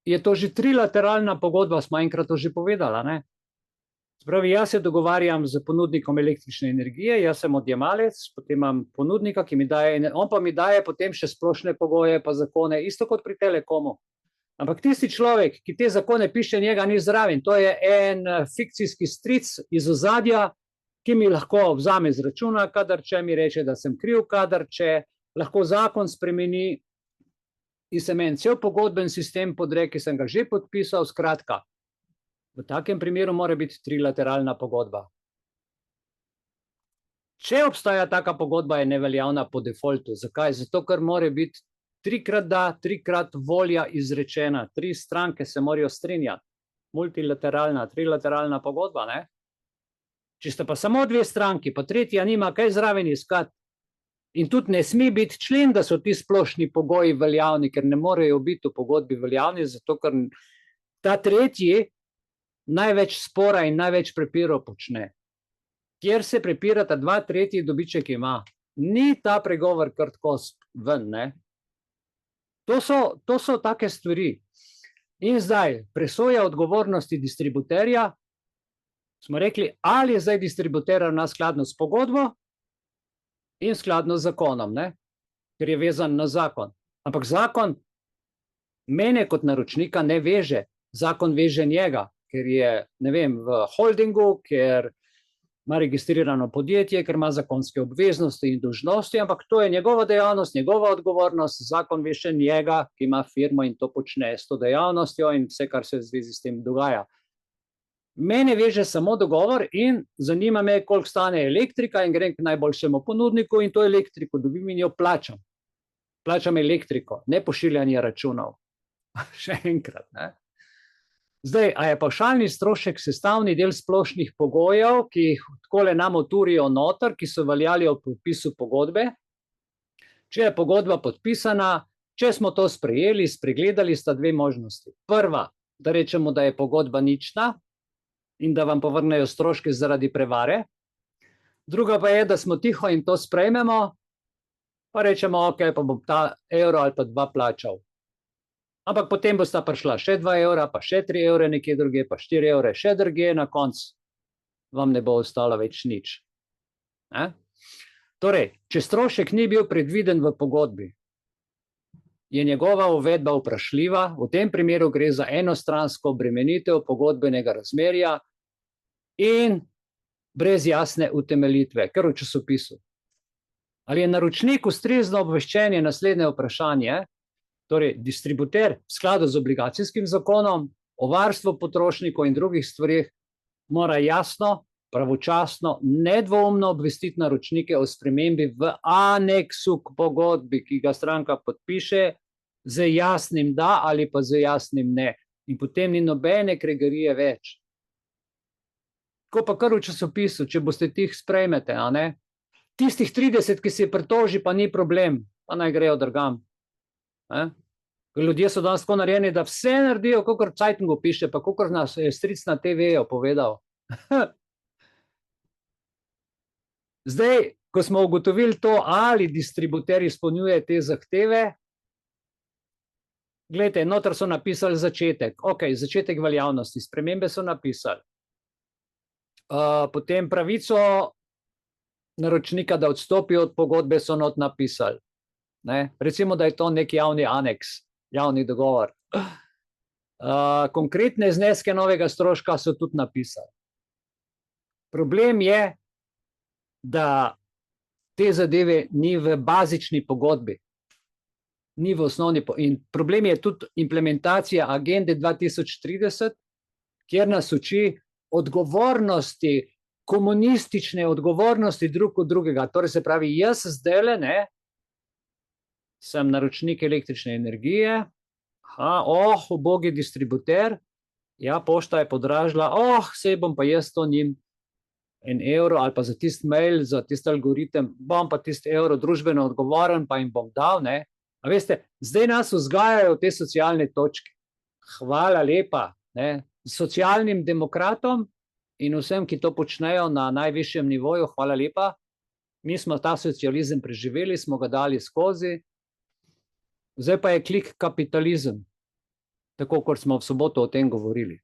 je to že trilateralna pogodba, smo enkrat to že povedala, ne? Spravi, jaz se dogovarjam z ponudnikom električne energije, jaz sem odjemalec, potem imam ponudnika, ki mi daje, on pa mi daje potem še splošne pogoje pa zakone, isto kot pri Telekomu. Ampak tisti človek, ki te zakone piše, njega ni zraven, to je en fikcijski stric iz ozadja, ki mi lahko vzame z računa, kadar če mi reče, da sem kriv, kadar če lahko zakon spremeni in se meni cel pogodben sistem podre, ki sem ga že podpisal, skratka. V takem primeru mora biti trilateralna pogodba. Če obstaja taka pogodba, je neveljavna po defaultu. Zakaj? Zato, ker mora biti trikrat da, trikrat volja izrečena. 3 stranke se morajo strinjati. Multilateralna, trilateralna pogodba, ne? Če sta pa samo 2 stranki, pa tretja nima kaj zraven iskati. In tudi ne sme biti člen, da so ti splošni pogoji veljavni, ker ne morejo biti v pogodbi veljavni, zato ker ta tretji največ spora in največ prepirov počne. Kjer se prepirata 2 tretji dobiček ima. Ni ta pregovor kar tako ven, ne? To so take stvari. In zdaj, presoja odgovornosti distributerja, smo rekli, ali je zdaj distributer ravna skladno s pogodbo in skladno z zakonom, ne? Ker je vezan na zakon. Ampak zakon mene kot naročnika ne veže. Zakon veže njega, ker je, ne vem, v holdingu, ker ima registrirano podjetje, ker ima zakonske obveznosti in dolžnosti, ampak to je njegova dejavnost, njegova odgovornost, zakon veže njega, ki ima firmo in to počne s to dejavnostjo in vse, kar se v zvezi s tem dogaja. Mene veže samo dogovor in zanima me, koliko stane elektrika in grem k najboljšemu ponudniku in to elektriko dobim in jo plačam. Plačam elektriko, ne pošiljanje računov. Še enkrat, ne? Zdaj, a je pavšalni strošek sestavni del splošnih pogojev, ki jih takole nam oturijo noter, ki so veljali ob podpisu pogodbe? Če je pogodba podpisana, če smo to sprejeli, spregledali, sta 2 možnosti. Prva, da rečemo, da je pogodba nična in da vam povrnejo stroške zaradi prevare. Druga pa je, da smo tiho in to sprejmemo, pa rečemo, ok, pa bom ta evro ali pa 2 plačal. Ampak potem bosta prišla še 2 evra, pa še 3 evre nekje druge, pa 4 evre še druge, na koncu vam ne bo ostalo več nič. Torej, če strošek ni bil predviden v pogodbi, je njegova uvedba vprašljiva, v tem primeru gre za enostransko obremenitev pogodbenega razmerja in brez jasne utemeljitve, kar v časopisu. Ali je naročnik ustrezno obveščen, je naslednje vprašanje. Torej, distributer v skladu z obligacijskim zakonom o varstvu potrošnikov in drugih stvarih mora jasno, pravočasno, nedvoumno obvestiti naročnike o spremembi v aneksu k pogodbi, ki ga stranka podpiše z jasnim da ali pa z jasnim ne. In potem ni nobene kregarije več. Ko pa kar v časopisu, če boste tih sprejmete, a ne? Tistih 30, ki se pritoži, pa ni problem, pa naj grejo drugam. Ljudje so danes tako narejeni, da vse naredijo, kakor v Cajtungu piše, pa kakor nas je stric na TV-ju povedal. Zdaj, ko smo ugotovili to, ali distributer izpolnjuje te zahteve, Glejte, noter so napisali začetek. Ok, začetek veljavnosti, spremembe so napisali. Potem pravico naročnika, da odstopi od pogodbe, so not napisali. Ne? Recimo, da je to nek javni aneks, javni dogovor. Konkretne zneske novega stroška so tudi napisali. Problem je, da te zadeve ni v bazični pogodbi, ni v osnovni in problem je tudi implementacija agende 2030, kjer nas uči odgovornosti, komunistične odgovornosti drug od drugega. Torej se pravi, jaz zdajle sem naročnik električne energije, ubogi distributer, ja, pošta je podražila, sej bom pa jaz to njim €1 ali pa za tist mail, za tist algoritem, bom pa tist evro družbeno odgovoren, pa jim bom dal, ne. A veste, zdaj nas vzgajajo te socialne točke. Hvala lepa, ne, socialnim demokratom in vsem, ki to počnejo na najvišjem nivoju, hvala lepa. Mi smo ta socializem preživeli, smo ga dali skozi. Zdaj pa je klik kapitalizem, tako kot smo v soboto o tem govorili.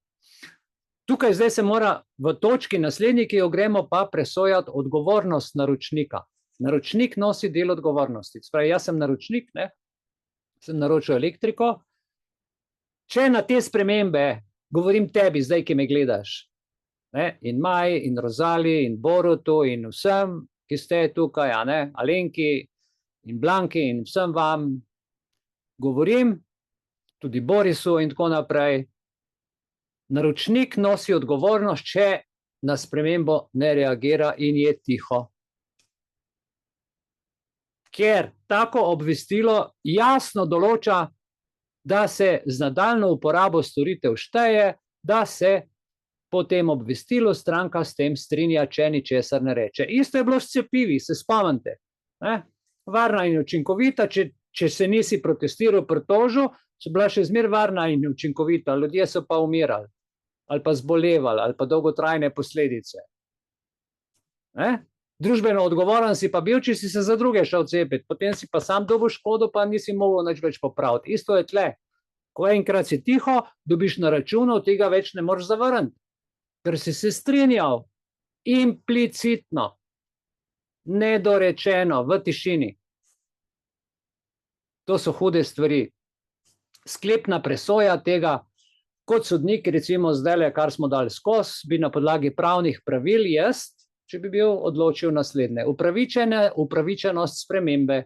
Tukaj zdaj se mora v točki naslednji, ki jo gremo, pa presojati odgovornost naročnika. Naročnik nosi del odgovornosti. Spravi, jaz sem naročnik, ne? Sem naročil elektriko. Če na te spremembe, govorim tebi zdaj, ki me gledaš, ne? In Maj, in Rozali, in Borutu, in vsem, ki ste tukaj, Alenki, in Blanki, in vsem vam govorim, tudi Borisu in tako naprej. Naročnik nosi odgovornost, če na spremembo ne reagira in je tiho. Ker tako obvestilo jasno določa, da se z nadaljnjo uporabo storitev šteje, da se po tem obvestilu stranka s tem strinja, če ničesar ne reče. Isto je bilo s cepivi, se spomnite. Varna in učinkovita, če se nisi protestiral, pritožil, so bila še zmeraj varna in učinkovita, ljudje so pa umirali, ali pa zbolevali, ali pa dolgotrajne posledice. Družbeno odgovoren si pa bil, če si se za druge šel cepiti, potem si pa sam dobil škodo, pa nisi mogel nič več popraviti. Isto je tle. Ko enkrat si tiho, dobiš na računu, tega več ne moreš zavrniti, ker si se strinjal implicitno, nedorečeno, v tišini. To so hude stvari. Sklepna presoja tega, kot sodnik, recimo zdajle, kar smo dali skozi, bi na podlagi pravnih pravil jaz, če bi bil, odločil naslednje. Upravičenost spremembe.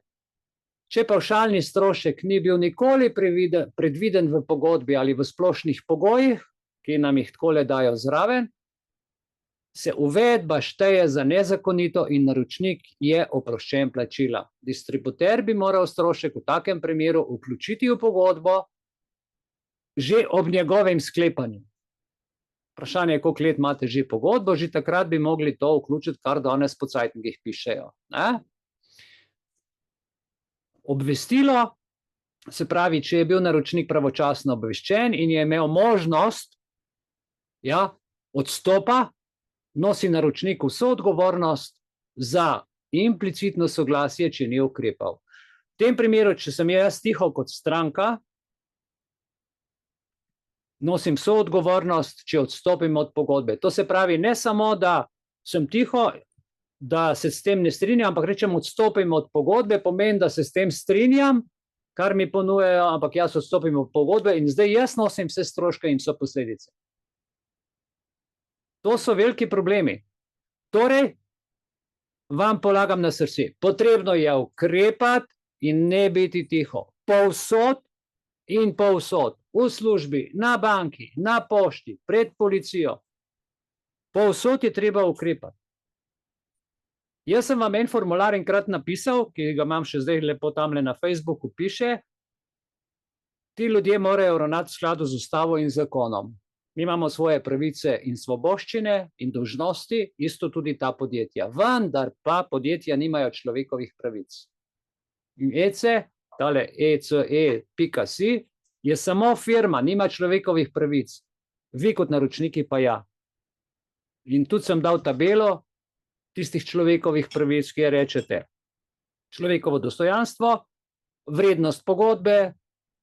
Če pavšalni strošek ni bil nikoli predviden v pogodbi ali v splošnih pogojih, ki nam jih takole dajo zraven, se uvedba šteje za nezakonito in naročnik je oproščen plačila. Distributer bi moral strošek v takem primeru vključiti v pogodbo že ob njegovem sklepanju. Vprašanje je, koliko let imate že pogodbo, že takrat bi mogli to vključiti, kar danes po cajtnikih pišejo. Obvestilo, se pravi, če je bil naročnik pravočasno obveščen in je imel možnost odstopa, nosi naročnik vso odgovornost za implicitno soglasje, če ni ukrepal. V tem primeru, če sem jaz tiho kot stranka, nosim vso odgovornost, če odstopim od pogodbe. To se pravi, ne samo, da sem tiho, da se s tem ne strinjam, ampak rečem, odstopim od pogodbe, pomeni, da se s tem strinjam, kar mi ponujejo, ampak jaz odstopim od pogodbe in zdaj jaz nosim vse stroške in vse posledice. To so veliki problemi. Torej, vam polagam na srce, potrebno je ukrepati in ne biti tiho. Povsod in povsod, v službi, na banki, na pošti, pred policijo. Povsod je treba ukrepati. Jaz sem vam en formular enkrat napisal, ki ga imam še zdaj lepo tamle na Facebooku, piše, ti ljudje morajo ravnati v skladu z ustavo in zakonom. Mi imamo svoje pravice in svoboščine in dolžnosti, isto tudi ta podjetja. Vendar pa podjetja nimajo človekovih pravic. In ECE, tale ECE.si, je samo firma, nima človekovih pravic. Vi kot naročniki pa ja. In tudi sem dal tabelo tistih človekovih pravic, kjer rečete človekovo dostojanstvo, vrednost pogodbe,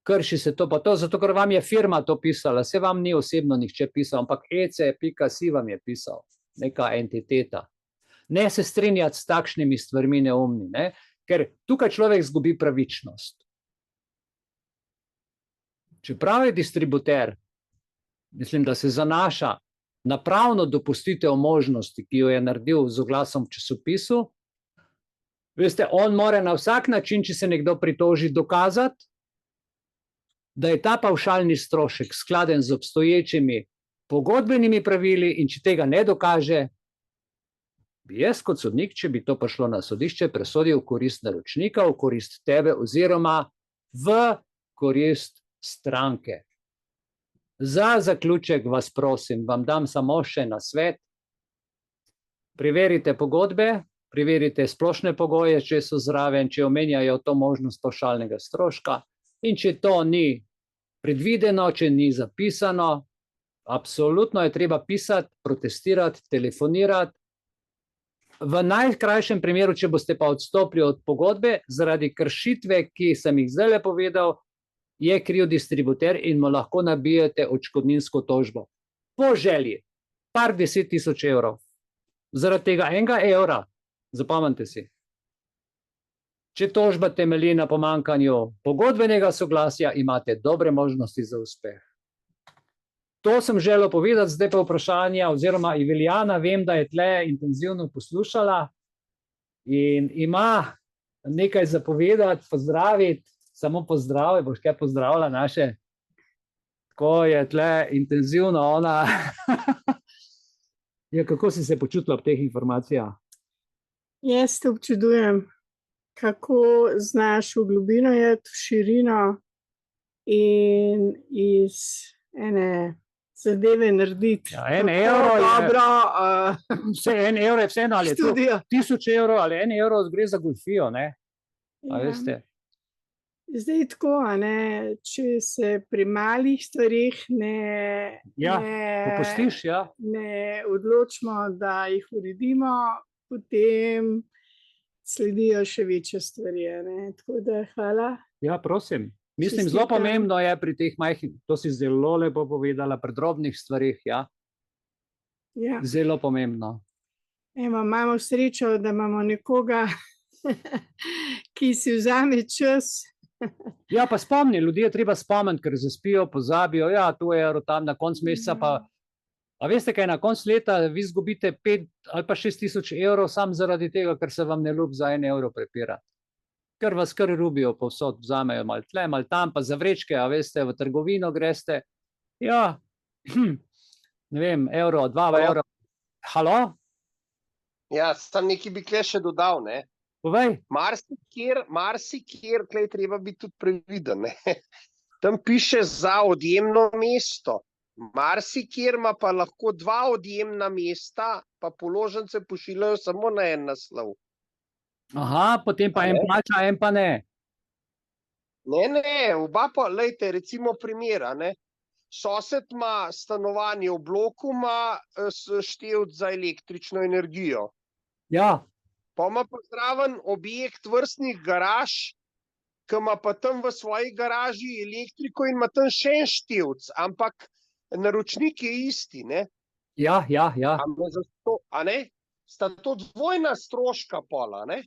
krši se to pa to, zato ker vam je firma to pisala, se vam ni osebno nihče pisal, ampak EC.si vam je pisal, neka entiteta. Ne se strinjati s takšnimi stvarmi neumni, ne? Ker tukaj človek zgubi pravičnost. Čeprav je distributer, mislim, da se zanaša na pravno dopustitev možnosti, ki jo je naredil z oglasom v časopisu, veste, on mora na vsak način, če se nekdo pritoži, dokazati, da je ta pavšalni strošek skladen z obstoječimi pogodbenimi pravili in če tega ne dokaže, bi jaz kot sodnik, če bi to prišlo na sodišče, presodil v korist naročnika, v korist tebe oziroma v korist stranke. Za zaključek vas prosim, vam dam samo še nasvet. Preverite pogodbe, preverite splošne pogoje, če so zraven, če omenjajo to možnost pavšalnega stroška in če to ni predvideno, če ni zapisano, absolutno je treba pisati, protestirati, telefonirati. V najkrajšem primeru, če boste pa odstopili od pogodbe, zaradi kršitve, ki sem jih zdaj povedal, je kriv distributer in mu lahko nabijete odškodninsko tožbo. Po želji, par 10 000 evrov. Zaradi tega enega evra, zapomnite si. Če tožba temelji na pomanjkanju pogodbenega soglasja, imate dobre možnosti za uspeh. To sem želel povedati, zdaj pa vprašanja, oziroma Iveljana, vem, da je tle intenzivno poslušala in ima nekaj zapovedati, pozdraviti, samo pozdrav, boš kaj pozdravila naše, ko je tle intenzivno ona. Ja, kako si se počutila ob teh informacijah? Jaz te občudujem, kako znaš v globino jeti, v širino in iz ene zadeve narediti. Ja, en evro je, dobro, vse en evro je vseeno, ali je to študijo. 1000 evrov, ali 1 evro gre za golfijo, ne? A veste? Zdaj tako, a ne, če se pri malih stvarih ne Popustiš, ja. ne odločimo, da jih uredimo, potem sledijo še večje stvari, a ne. Tako da hvala. Ja, prosim. Mislim, zelo pomembno je pri teh majhnih, to si zelo lepo povedala, pri drobnih stvarih, ja. Ja. Zelo pomembno. Evo, imamo srečo, da imamo nekoga, ki si vzame čas. Ja, pa spomni, ljudi je treba spomniti, ker zaspijo, pozabijo, ja, to je evro tam na koncu meseca, pa a veste kaj, na koncu leta vi izgubite 5 ali pa 6 000 evrov sam zaradi tega, ker se vam ne ljubi za 1 evro prepirati. Ker vas kar rubijo povsod, vzamejo malo tle, malo tam, pa za vrečke, a veste, v trgovino greste, ja, ne vem, evro, 2 evro. Halo? Ja, sam nekaj bi kle še dodal, ne. Povej. Marsikjer, tle je treba biti tudi previden, ne. Tam piše za odjemno mesto. Marsikjer ima pa lahko 2 odjemna mesta, pa položnice pošiljajo samo na en naslov. Aha, potem pa en plača, en pa ne. Ne, oba pa, lejte, recimo primera, ne. Sosed ima stanovanje v bloku, ima števc za električno energijo. Ja. Pa ima pa zraven objekt vrstnih garaž, ki ima pa tam v svoji garaži elektriko in ima tam še en števc, ampak naročnik je isti, ne. Ja. A ne? Sta to dvojna stroška pola, ne?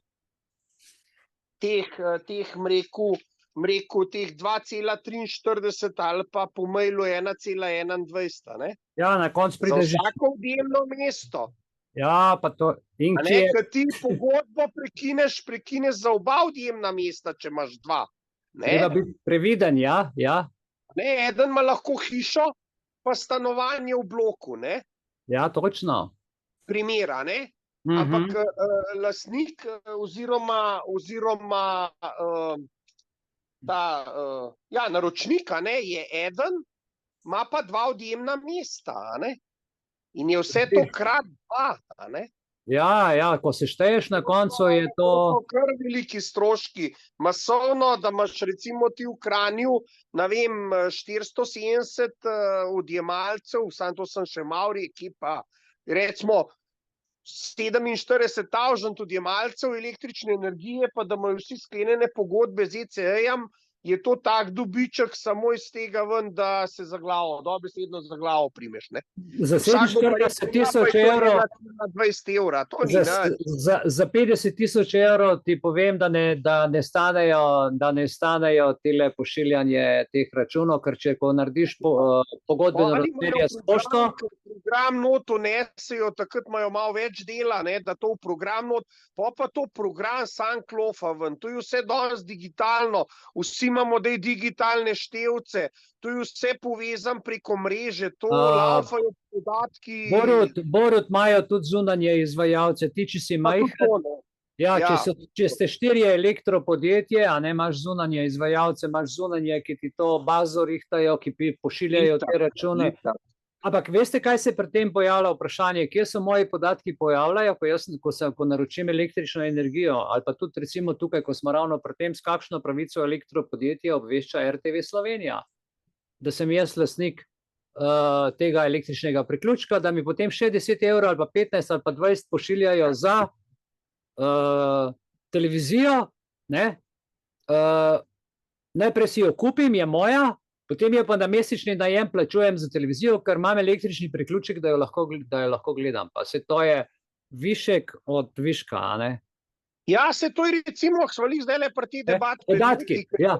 Teh mreku, teh 2,43 ali pa po mailu 1,21, ne? Ja, na koncu Za prideš. vsako odjemno mesto. Ja, pa to. In A kje ne, je? ker ti pogodbo prekineš za oba odjemna mesta, če imaš 2. Ne? Treba biti previden, ja. Ne, eden ima lahko hišo, pa stanovanje v bloku, ne? Ja, točno. Primera, ne? Ampak lastnik oziroma naročnika, ne, je eden, ima pa 2 odjemna mesta, a ne? In je vse to krat 2, a ne? Ja, ko se šteješ na koncu je to. To so kar veliki stroški. Masovno, da imaš recimo ti v Kranju, ne vem, 470 odjemalcev, samo to sem še malo ekipa, recimo 47 000 odjemalcev električne energije, pa da imajo vsi sklenjene pogodbe z ECE-jem, je to tak dobiček samo iz tega ven, da se za glavo, dobesedno za glavo primeš, ne? Za Vsak bo pa 47 rekel, evrov, na 20 evra, to ni za, nič. za 50.000 evrov ti povem, da ne stanejo tele pošiljanje teh računov, ker če ko narediš pogodbeno Oni imajo razmerje s pošto, program not vnesejo, takrat imajo malo več dela, ne, da to v program not, pa to program sam klofa ven, to je vse danes digitalno, vsi imamo dej digitalne števce, to je vse povezan preko mreže, to laufajo podatki. Borut imajo tudi zunanje izvajalce, ti če si majhen, če ste 4 elektropodjetje, a ne imaš zunanje izvajalce, imaš zunanje, ki ti to bazo rihtajo, ki pošiljajo te račune. Ampak veste, kaj se pri tem pojavlja vprašanje, kje so moji podatki pojavljajo, ko naročim električno energijo, ali pa tudi recimo tukaj, ko smo ravno pri tem, s kakšno pravico elektropodjetje obvešča RTV Slovenija, da sem jaz lastnik tega električnega priključka, da mi potem še 10 evrov ali pa 15 ali pa 20 pošiljajo za televizijo, ne? Najprej si jo kupim, je moja, potem je pa na mesečni najem plačujem za televizijo, ker imam električni priključek, da jo lahko gledam. Pa se to je višek od viška, a ne? Ja, se to je recimo, ko smo zdaj le pri tej debati, podatki, ja.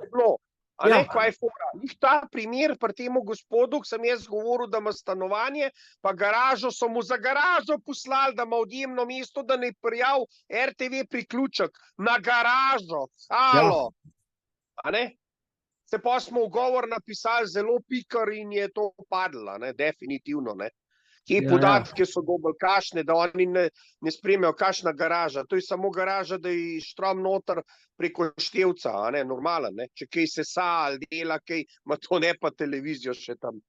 A ne, kaj je fora? Njih ta primer pri temu gospodu, ko sem jaz govoril, da ima stanovanje, pa garažo, so mu za garažo poslali, da ima odjemno mesto, da ne prijav RTV priključek na garažo. Alo. A ne? Se pa smo ugovor napisali zelo pikar in je to padlo, ne, definitivno, ne. Kje podatke so dobili kašne, da oni ne spremijo kašna garaža. To je samo garaža, da je štrom noter preko števca, a ne, normalen, ne. Če kaj sesa ali dela kaj, ima to ne pa televizijo še tam.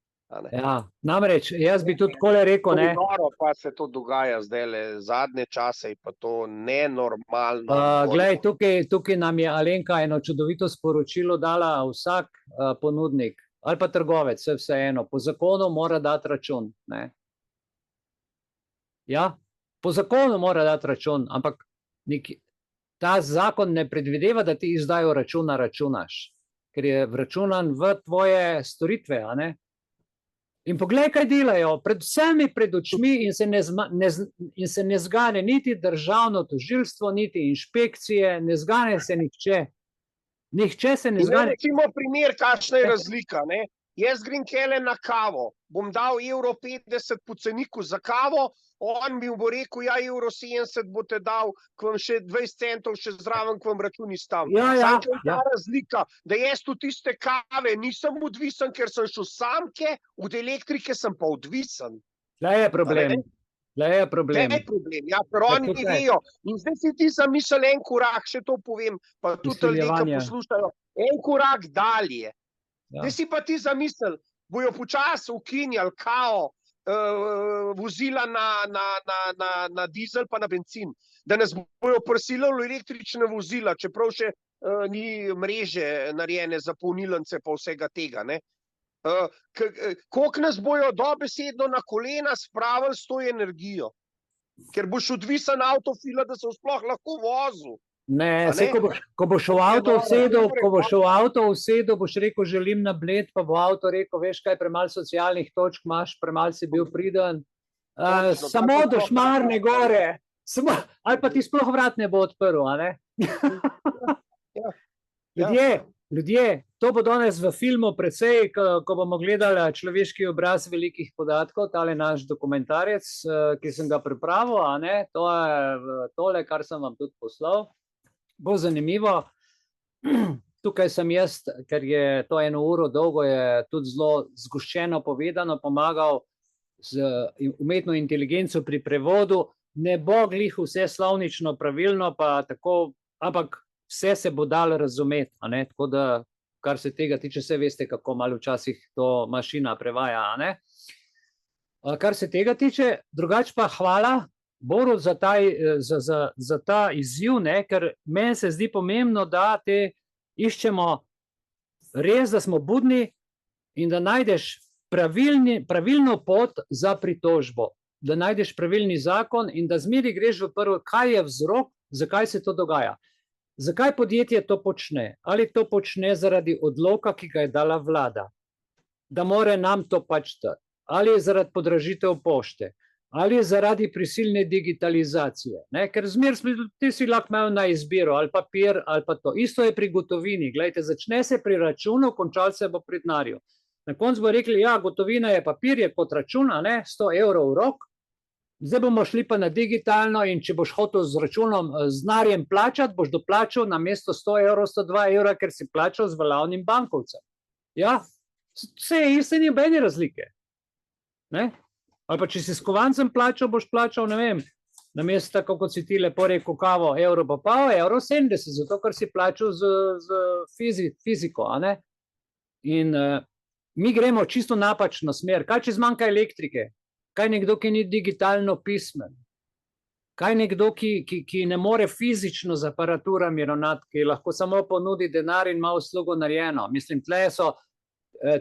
Ja, namreč, jaz bi tudi takole rekel, ne. Noro pa se to dogaja zdajle, zadnje čase je pa to nenormalno. Glej, tukaj nam je Alenka eno čudovito sporočilo dala vsak ponudnik, ali pa trgovec, vseeno, po zakonu mora dati račun, ne. Ja, po zakonu mora dati račun, ampak ta zakon ne predvideva, da ti izdajo računa računaš, ker je vračunan v tvoje storitve, a ne? In poglej, kaj delajo, pred vsemi pred očmi in se ne zgane niti državno tožilstvo, niti inšpekcije, ne zgane se nihče. Nihče se ne zgane. Recimo primer, kakšna je razlika, ne? Jaz grem kele na kavo, bom dal €1,50 po ceniku za kavo, on mi bo rekel, ja, €1,70 boste dal, k vam še 20 centov še zraven, k vam račun izstavim. Sam je ta razlika, da jaz tudi tiste kave nisem odvisen, ker sem šel samke, od elektrike sem pa odvisen. Tle je problem. Ja, ker oni vejo. In zdaj si ti zamisel en korak, še to povem, pa tudi ljudje, ki poslušajo, en korak dalje. Zdaj si pa ti zamisel, bojo počasi ukinjali kao vozila na dizel pa na bencin, da nas bojo prisilili električne vozila, čeprav še ni mreže narejene za polnilnice pa vsega tega, ne. Koliko nas bojo dobesedno na kolena spravili s to energijo, ker boš odvisen avtofila, da se sploh lahko vozil. Ne, ko boš v avto usedel, boš rekel, želim na Bled, pa bo avto rekel, veš kaj, premalo socialnih točk imaš, premalo si bil priden, samo do Šmarne gore, ali pa ti sploh vrat ne bo odprl, a ne? Ljudje, to bo danes v filmu precej, ko bomo gledali Človeški obraz velikih podatkov, tale naš dokumentarec, ki sem ga pripravil, a ne, to je tole, kar sem vam tudi poslal. Bo zanimivo, tukaj sem jaz, ker je to 1 uro dolgo, je tudi zelo zgoščeno povedano, pomagal z umetno inteligenco pri prevodu, ne bo glih vse slovnično pravilno, pa tako, ampak vse se bo dalo razumeti, a ne, tako da, kar se tega tiče, vse veste, kako malo včasih to mašina prevaja, a ne. Kar se tega tiče, drugače pa hvala Boru za ta izziv, ne, ker meni se zdi pomembno, da te iščemo res, da smo budni in da najdeš pravilno pot za pritožbo, da najdeš pravilni zakon in da zmeri greš v prvo, kaj je vzrok, zakaj se to dogaja. Zakaj podjetje to počne? Ali to počne zaradi odloka, ki ga je dala vlada, da more nam to pač dati? Ali je zaradi podražitev pošte? Ali je zaradi prisilne digitalizacije? Ne? Ker zmer ti si lahko imel na izbiro, ali papir, ali pa to. Isto je pri gotovini. Glejte, začne se pri računu, končal se bo pri denarju. Na koncu bo rekli, ja, gotovina je papir, je kot računa, ne? 100 evrov v rok. Zdaj bomo šli pa na digitalno in če boš hotel z računom, z denarjem plačati, boš doplačal na mesto 100 evrov, 102 evra, ker si plačal z veljavnim bankovcem. Ja, vse je iste, ni nobene razlike. Ne? Ali pa če si s kovancem plačal, boš plačal, ne vem, na mesto, tako kot si ti lepo rekel, kavo, evro pa pol, €1,70, zato ker si plačal z fiziko, a ne? In mi gremo čisto napačno smer. Kaj če zmanjka elektrike? Kaj nekdo, ki ni digitalno pismen? Kaj nekdo, ki ne more fizično z aparaturami ravnati, ki lahko samo ponudi denar in ima uslugo narejeno? Mislim, tle so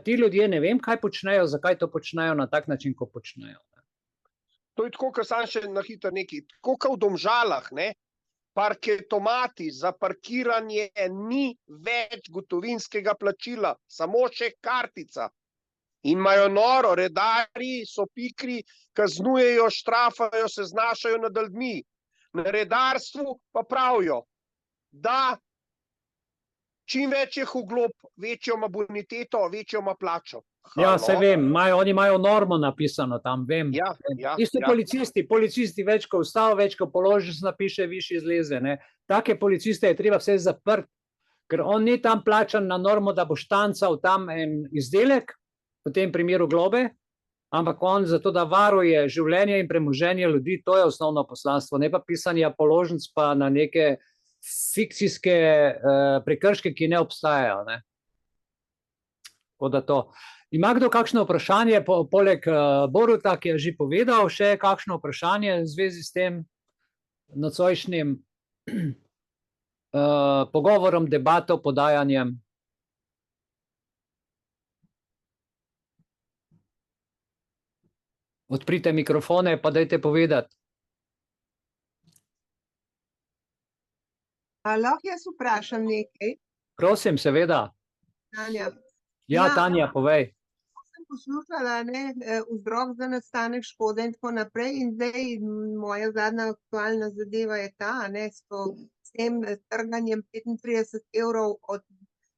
ti ljudje, ne vem, kaj počnejo, zakaj to počnejo na tak način, ko počnejo. To je tako, kar sam še na hitro nekaj. Tako kot v Domžalah, ne? Parketomati za parkiranje ni več gotovinskega plačila, samo še kartica. In imajo noro, redarji so pikri, kaznujejo, štrafajo, se znašajo nad ljudmi. Na redarstvu pa pravijo, da čim več je glob, večjo ima boniteto, večjo ima plačo. Ja, se vem, oni imajo normo napisano tam, vem. Ja, Isto policisti več ko ustav, več ko položiš napiše, višji izleze. Ne? Take policiste je treba vse zaprti, ker on ni tam plačan na normo, da bo štancal tam en izdelek, v tem primeru globe, ampak on zato, da varuje življenje in premoženje ljudi, to je osnovno poslanstvo, ne pa pisanje položnic pa na neke fikcijske prekrške, ki ne obstajajo. Ne? Tako da to. Ima kdo kakšno vprašanje, poleg Boruta, ki je že povedal, še kakšno vprašanje v zvezi s tem nocojšnjim pogovorom, debato, podajanjem? Odprite mikrofone, pa dajte povedati. Lahko jaz vprašam nekaj? Prosim, seveda. Tanja. Ja, Tanja, povej. Sem poslušala vzrok za nastanek škode in tako naprej in zdaj moja zadnja aktualna zadeva je ta, s tem trganjem 35 evrov od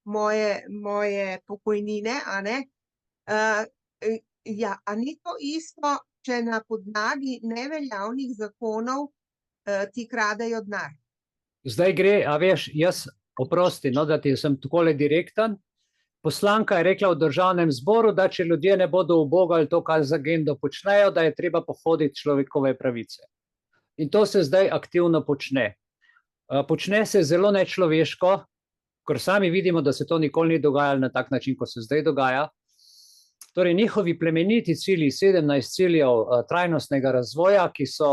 moje pokojnine, a ne? Ja, a ni to isto, če na podlagi neveljavnih zakonov ti kradejo denar? Zdaj gre, a veš, jaz oprosti, no, da ti sem takole direkten. Poslanka je rekla v državnem zboru, da če ljudje ne bodo ubogali to, kar z agendo počnejo, da je treba pohoditi človekove pravice. In to se zdaj aktivno počne. Počne se zelo nečloveško, ker sami vidimo, da se to nikoli ni dogajalo na tak način, kot se zdaj dogaja. Torej, njihovi plemeniti cilji, 17 ciljev trajnostnega razvoja, ki so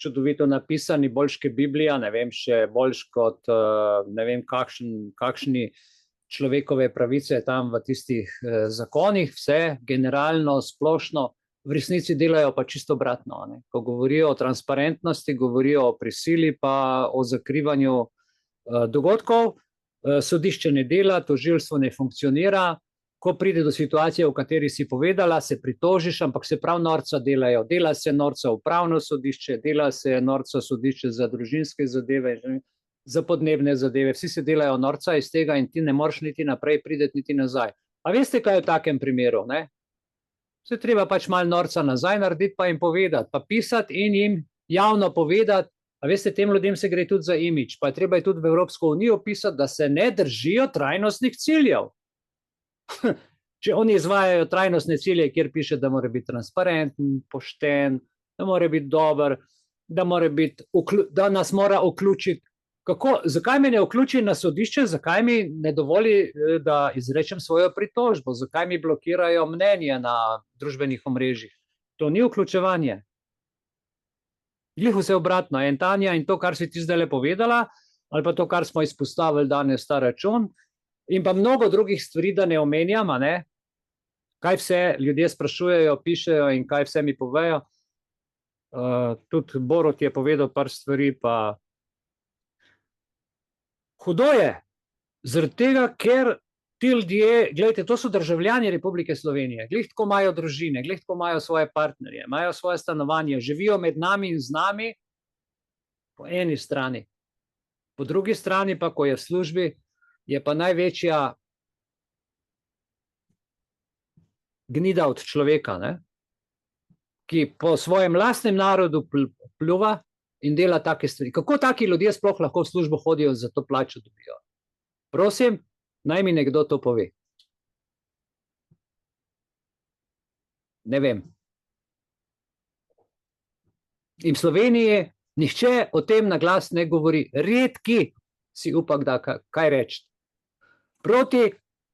čudovito napisani, boljš kot Biblija, ne vem, še boljš kot ne vem kakšni človekove pravice tam v tistih zakonih, vse generalno, splošno, v resnici delajo pa čisto obratno. Ne? Ko govorijo o transparentnosti, govorijo o prisili, pa o zakrivanju dogodkov, sodišče ne dela, tožilstvo ne funkcionira. Ko pride do situacije, v kateri si povedala, se pritožiš, ampak se prav norca delajo. Dela se norca upravno sodišče, dela se norca sodišče za družinske zadeve, za podnebne zadeve. Vsi se delajo norca iz tega in ti ne moreš niti naprej prideti, niti nazaj. A veste, kaj je v takem primeru? Ne? Se treba pač malo norca nazaj narediti, pa jim povedati, pa pisati in jim javno povedati. A veste, tem ljudem se gre tudi za imidž, pa je treba tudi v Evropsko unijo pisati, da se ne držijo trajnostnih ciljev. Če oni izvajajo trajnostne cilje, kjer piše, da mora biti transparenten, pošten, da mora biti dober, da nas mora vključiti. Zakaj me ne vključi na sodišče, zakaj mi ne dovoli, da izrečem svojo pritožbo, zakaj mi blokirajo mnenje na družbenih omrežjih? To ni vključevanje. Glih vse obratno, en Tanja in to, kar si ti zdaj povedala, ali pa to, kar smo izpostavili danes ta račun, in pa mnogo drugih stvari, da ne omenjam, ne? Kaj vse ljudje sprašujejo, pišejo in kaj vse mi povejo. Tudi Borut je povedal par stvari, pa Hudo je, zaradi tega, ker ti ljudje, gledajte, to so državljani Republike Slovenije, glih tako imajo družine, glih tako imajo svoje partnerje, imajo svoje stanovanje, živijo med nami in z nami po eni strani. Po drugi strani pa, ko je v službi, je pa največja gnida od človeka, ne? Ki po svojem lastnem narodu pljuva in dela take stvari. Kako taki ljudje sploh lahko v službo hodijo, za to plačo dobijo? Prosim, naj mi nekdo to pove. Ne vem. In v Sloveniji nihče o tem na glas ne govori. Redki si upa kdaj kaj reči. Proti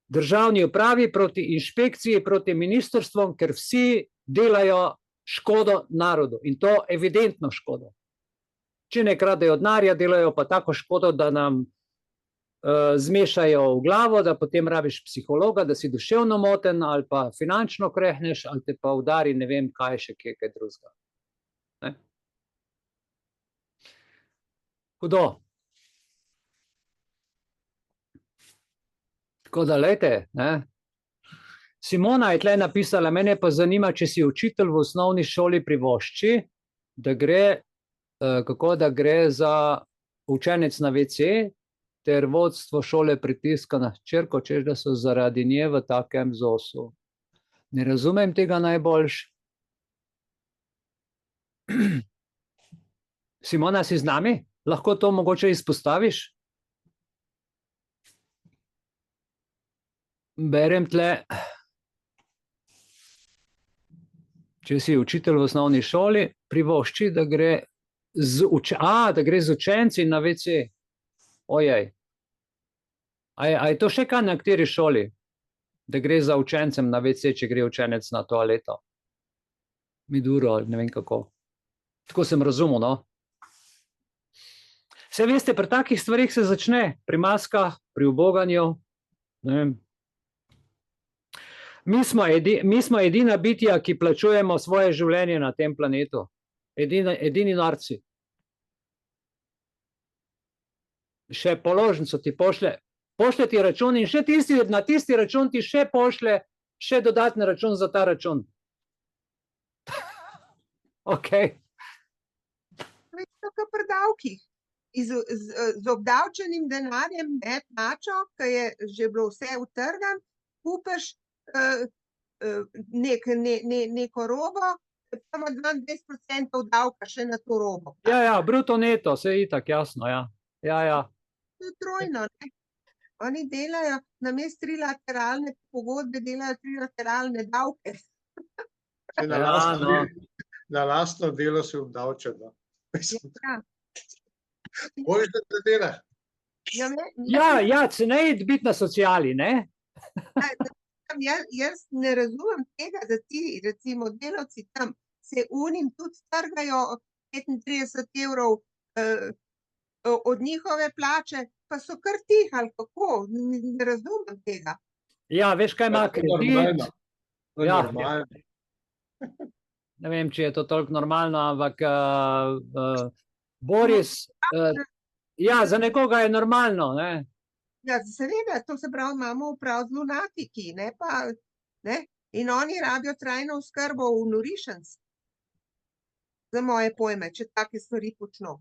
državni upravi, proti inšpekciji, proti ministrstvom, ker vsi delajo škodo narodu in to evidentno škodo. Če ne kradejo denarja, delajo pa tako škodo, da nam zmešajo v glavo, da potem rabiš psihologa, da si duševno moten ali pa finančno krehneš ali te pa udari, ne vem kaj še, kaj drugega. Ne? Hudo. Tako da, lejte, ne? Simona je tle napisala, mene pa zanima, če si učitelj v osnovni šoli privošči, da gre, kako da gre za učenec na WC, ter vodstvo šole pritiska na hčerko, češ da so zaradi nje v takem zosu. Ne razumem tega najboljš. Simona, si z nami? Lahko to mogoče izpostaviš? Berem tle. Če si učitelj v osnovni šoli, privošči, da gre z učenci na WC. Ojej. A je to še kaj na kateri šoli? Da gre za učencem na WC, če gre učenec na toaleto? Miduro, ne vem kako. Tako sem razumel, no? Vse veste, pri takih stvarih se začne, pri maskah, pri uboganju, ne vem. Mi smo edina bitja, ki plačujemo svoje življenje na tem planetu. Edini norci. Še položnico ti pošlje ti račun in še na tisti račun ti še pošlje še dodatni račun za ta račun. Ok. To je pri davkih. Z obdavčenim denarjem ne plačo, ki je že bilo vse utrgan, kupiš neko robo, pa ima 22% davka še na to robo. Ja, bruto neto, vse je itak, jasno, ja. Ja. To je trojno, ne? Oni delajo, namesto trilateralne pogodbe, delajo trilateralne davke. Na lastno delo se obdavča. Ja. Boš, da te delaš? Ja, ceneje biti na sociali, ne? Jaz ne razumem tega, da ti, recimo, delavci tam se unim tudi strgajo 35 evrov od njihove plače, pa so kar tihali, kako? Ne razumem tega. Ja, veš, kaj ima kredit? Ja. Normalno. Ne vem, če je to toliko normalno, ampak Boris, ja, za nekoga je normalno, ne? Ja, seveda, to se pravi, imamo prav z lunatiki, ne pa, ne? In oni rabijo trajno oskrbo v norišenc. Za moje pojme, če take stvari počno.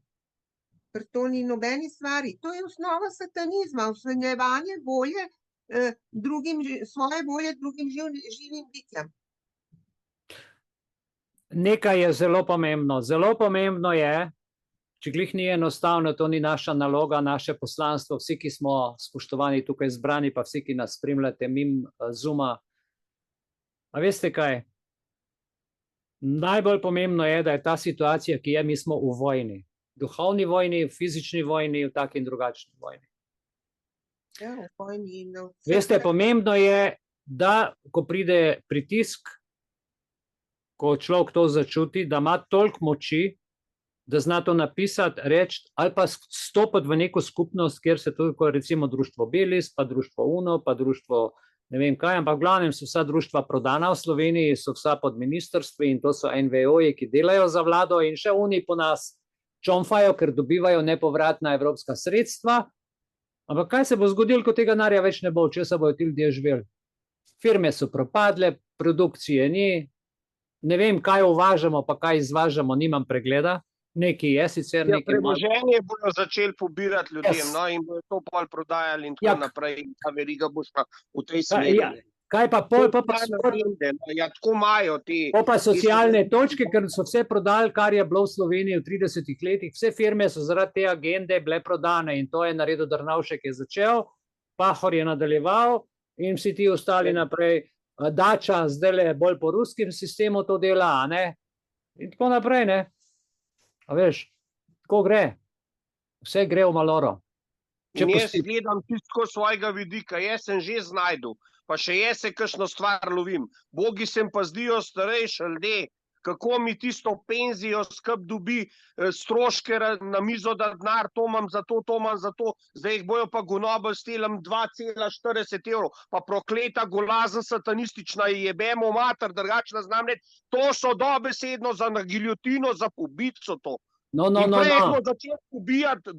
Ker to ni nobeni stvari. To je osnova satanizma, vsiljevanje volje svoje volje drugim živim bitjem. Nekaj je zelo pomembno. Zelo pomembno je, če glih ni enostavno, to ni naša naloga, naše poslanstvo, vsi, ki smo spoštovani tukaj zbrani, pa vsi, ki nas spremljate mimo Zooma. A veste kaj? Najbolj pomembno je, da je ta situacija, ki je, mi smo v vojni. Duhovni vojni, v fizični vojni, v taki in drugačni vojni. Ja, v vojni. Veste, pomembno je, da ko pride pritisk, ko človek to začuti, da ima toliko moči, da zna to napisati, reči, ali pa stopiti v neko skupnost, kjer se tudi, recimo, društvo Belis, pa društvo Uno, pa društvo ne vem kaj, ampak v glavnem so vsa društva prodana v Sloveniji, so vsa pod ministrstvi in to so NVO-ji, ki delajo za vlado in še oni po nas čomfajo, ker dobivajo nepovratna evropska sredstva Ampak kaj se bo zgodilo, ko tega denarja več ne bo, če se bojo ti ljudje živeli? Firme so propadle, produkcije ni, ne vem, kaj uvažamo, pa kaj izvažamo, nimam pregleda. Nekaj je sicer, Ja, nekaj malo. premoženje bodo začeli pobirati ljudem, Yes. no, in bodo to pol prodajali in tako Ja. naprej. In ta veriga bo šla v tej Ja, smeri. ja. Kaj pa pol, pa Ja, tako imajo ti. po pa socialne točke, ker so vse prodali, kar je bilo v Sloveniji v 30 letih. Vse firme so zaradi te agende bile prodane in to je naredil Drnovšek, je začel, Pahor je nadaljeval in vsi ti ostali naprej. Dača zdaj bolj po ruskem sistemu to dela, a ne? In tako naprej, ne? A veš, tako gre. Vse gre v maloro. In jaz gledam čisto svojega vidika, jaz sem že znajdel, pa še jaz se kakšno stvar lovim. Bogi se mi pa zdijo starejši ljudje, kako mi tisto penzijo skup dobi, stroške na mizo, da denar, to imam za to, to imam za to, zdaj jih bojo pa gonobel s telem 2,40 evrov, pa prokleta golazen satanistična, jebemo mater, drugače ne znam reči, to so dobesedno za na giljotino, za pobico to. No, In prej smo začeli ubijati,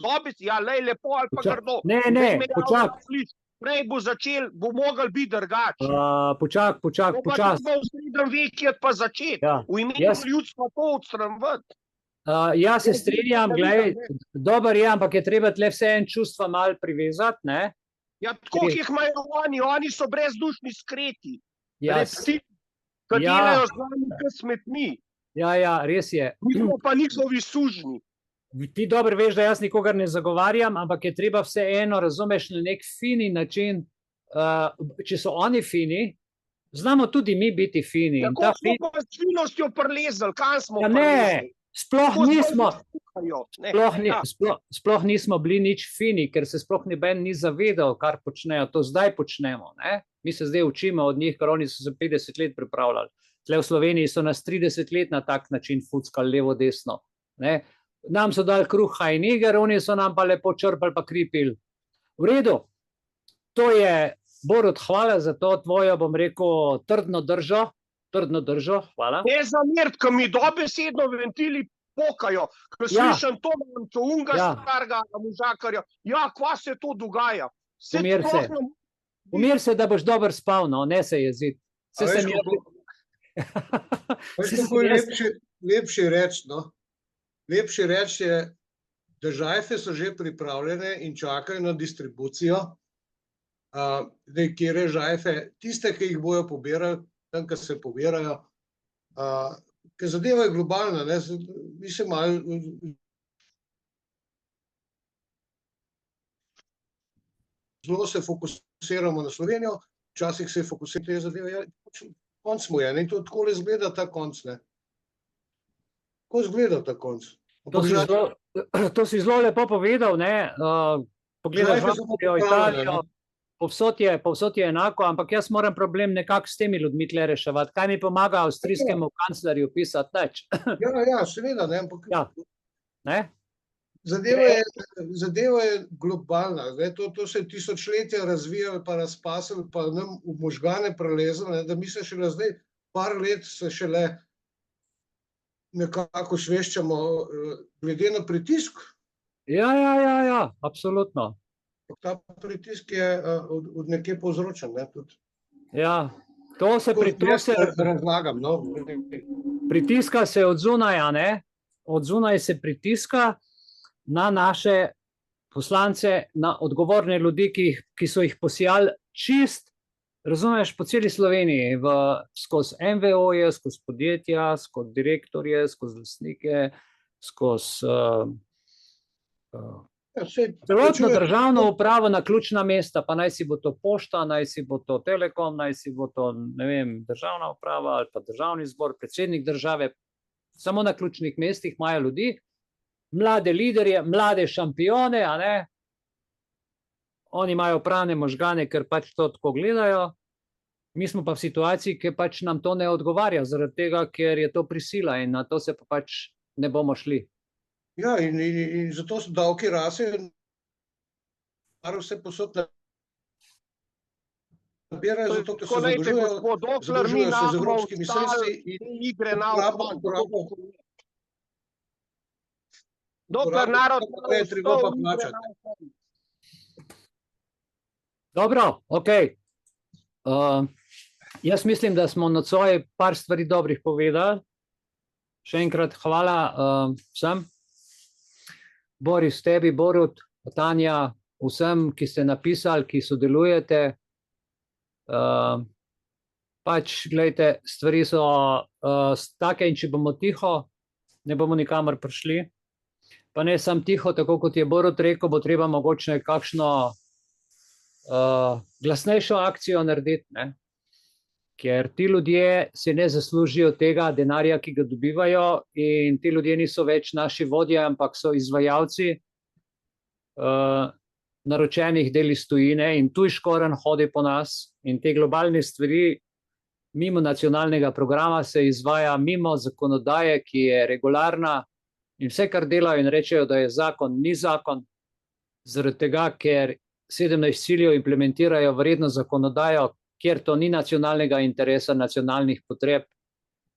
ja, lej, lepo ali pa grdo. Ne, Zdaj me počak. javno sliši, prej bo začel, bo mogel biti drugače. Počak. V srednjem veku je pa začeti. Ja. V imenu Jaz- ljudstva to odstraniti. Jaz se strinjam, glej, dober je, ampak je treba tle vse en čustva malo privezati, ne? Ja, tako jih imajo oni so brezdušni skreti. Jaz, Reptili, ki Ja. delajo z nami kot smetmi. ja, res je. Mi smo pa njihovi sužnji. Ti dobro veš, da jaz nikogar ne zagovarjam, ampak je treba vseeno, razumeš, na nek fini način, če so oni fini, znamo tudi mi biti fini. In Kako ta smo pa s finostjo prelezali, kam smo Ja, ne, prelezali? sploh Kako nismo. zdaj skuhajo? Ne, Ja. Sploh nismo bili nič fini, ker se sploh noben ni zavedal, kar počnejo. To zdaj počnemo. Ne? Mi se zdaj učimo od njih, ker oni so se 50 let pripravljali. Tle v Sloveniji so nas 30 let na tak način fuckali levo, desno. Ne? Nam so dali kruha in iger, oni so nam pa lepo črpali pa kripili. V redu, to je, Borut, hvala za to tvojo, bom rekel, trdno držo, hvala. Ne zameriti, ko mi dobesedno ventili pokajo, ko Ja. slišim to mamčo, unga Ja. starega možakarja. Ja, kva se to dogaja? Saj Umir sploh se. ne- Umir se, da boš dober spal, no, ne se jeziti. A veš, kako je lepši reči, no? Lepši reči je, da žajfe so že pripravljene in čakajo na distribucijo. Zdaj, kjer žajfe, tiste, ki jih bojo pobirali, tam, ki se pobirajo, ker zadeva je globalna, ne? Mi se malo zelo se fokusiramo na Slovenijo, včasih se fokusiramo te zadeve, ja, konc mu je, ne, in to tako izgleda ta konc, ne. Kako izgleda ta konc? To si zelo lepo povedal, ne? Pogledaš Žajfe so Avstrijo, pripravljene, Italijo, ne. povsod je enako, ampak jaz moram problem nekako s temi ljudmi tle reševati. Kaj mi pomaga avstrijskemu kanclerju pisati? Nič. Ja, seveda, ne, ampak Ja. Ne? zadeva je globalna, ne, to se je tisočletja razvijalo, pa razpasalo, pa nam v možgane prelezalo, ne, da mi se šele zdaj, par let se šele nekako sveščamo, glede na pritisk. Ja, absolutno. Ta pritisk je od nekje povzročen, ne, tudi. Ja, to se razlagam, no. pritiska se od zunaj, a ne? Od zunaj se pritiska na naše poslance, na odgovorne ljudi, ki so jih posijali čist, razumeš, po celi Sloveniji, skozi MVO-je, skozi podjetja, skozi direktorje, skozi lastnike, skozi celotno državno upravo na ključna mesta, pa naj si bo to pošta, naj si bo to Telekom, naj si bo to, ne vem, državna uprava ali pa državni zbor, predsednik države, samo na ključnih mestih imajo ljudi, mlade liderje, mlade šampione, a ne? Oni imajo prane možgane, ker pač to tako gledajo. Mi smo pa v situaciji, ki pač nam to ne odgovarja, zaradi tega, ker je to prisila in na to se pa pač ne bomo šli. Ja, in zato so davki rasejo, vse posod nabirajo, zato ker se zadolžujejo se z evropskimi sredstvi in igre na uporabo. Dokler narod je treba pa plačati. Dobro, ok. Jaz mislim, da smo nocoj par stvari dobrih povedali. Še enkrat hvala vsem. Boris, tebi, Borut, Tanja, vsem, ki ste napisali, ki sodelujete. Pač, gledajte, stvari so take in če bomo tiho, ne bomo nikamor prišli. Pa ne sam tiho, tako kot je Borut rekel, bo treba mogoče kakšno glasnejšo akcijo narediti, ne? Ker ti ljudje si ne zaslužijo tega denarja, ki ga dobivajo, in ti ljudje niso več naši vodje, ampak so izvajalci naročenih del iz tujine in tuj škoren hodi po nas in te globalne stvari mimo nacionalnega programa se izvaja mimo zakonodaje, ki je regularna in vse, kar delajo in rečejo, da je zakon, ni zakon, zaradi tega, ker 17 ciljev implementirajo vredno zakonodajo, kjer to ni nacionalnega interesa, nacionalnih potreb,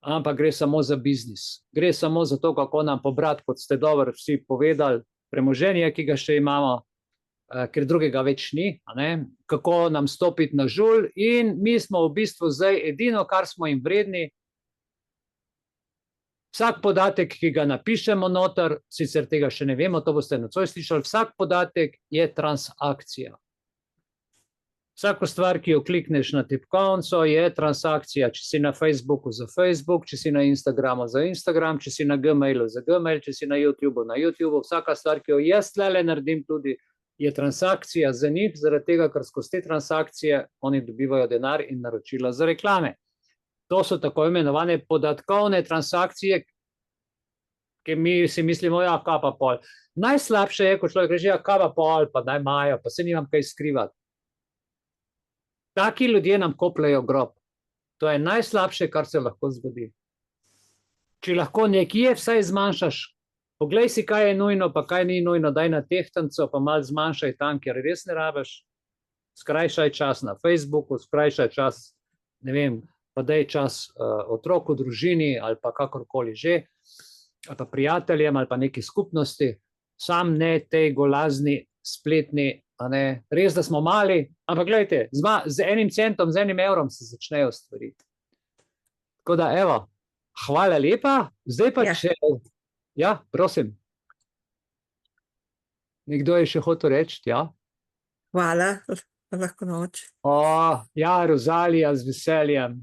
ampak gre samo za biznis. Gre samo za to, kako nam pobrati, kot ste dobro vsi povedali, premoženje, ki ga še imamo, ker drugega več ni, a ne? Kako nam stopiti na žulj in mi smo v bistvu zdaj edino, kar smo jim vredni. Vsak podatek, ki ga napišemo noter, sicer tega še ne vemo, to boste nocoj slišali, vsak podatek je transakcija. Vsako stvar, ki jo klikneš na tipkovnico, je transakcija. Če si na Facebooku za Facebook, če si na Instagramu za Instagram, če si na Gmailu za Gmail, če si na YouTubeu na YouTube, vsaka stvar, ki jo jaz tlele naredim tudi, je transakcija za njih, zaradi tega, ker skozi te transakcije oni dobivajo denar in naročila za reklame. To so tako imenovane podatkovne transakcije, ki mi si mislimo, ja, kaj pa pol. Najslabše je, ko človek reče, ja, kaj pa pol, pa naj imajo, pa se nimam kaj skrivati. Taki ljudje nam kopljejo grob. To je najslabše, kar se lahko zgodi. Če lahko nekje vsaj zmanjšaš, poglej si, kaj je nujno, pa kaj ni nujno, daj na tehtanco, pa malo zmanjšaj tam, kjer res ne rabiš. Skrajšaj čas na Facebooku, skrajšaj čas, ne vem, pa daj čas otroku, družini ali pa kakorkoli že, ali pa prijateljem ali pa neki skupnosti, sam ne tej golazni spletni. Res, da smo mali, ampak gledajte, z 1 centom, z 1 evrom se začnejo stvari. Tako da, evo, hvala lepa. Zdaj pa če... Ja, prosim. Nekdo je še hotel reči, ja? Hvala, lahko noč. Ja, Rozalija, z veseljem.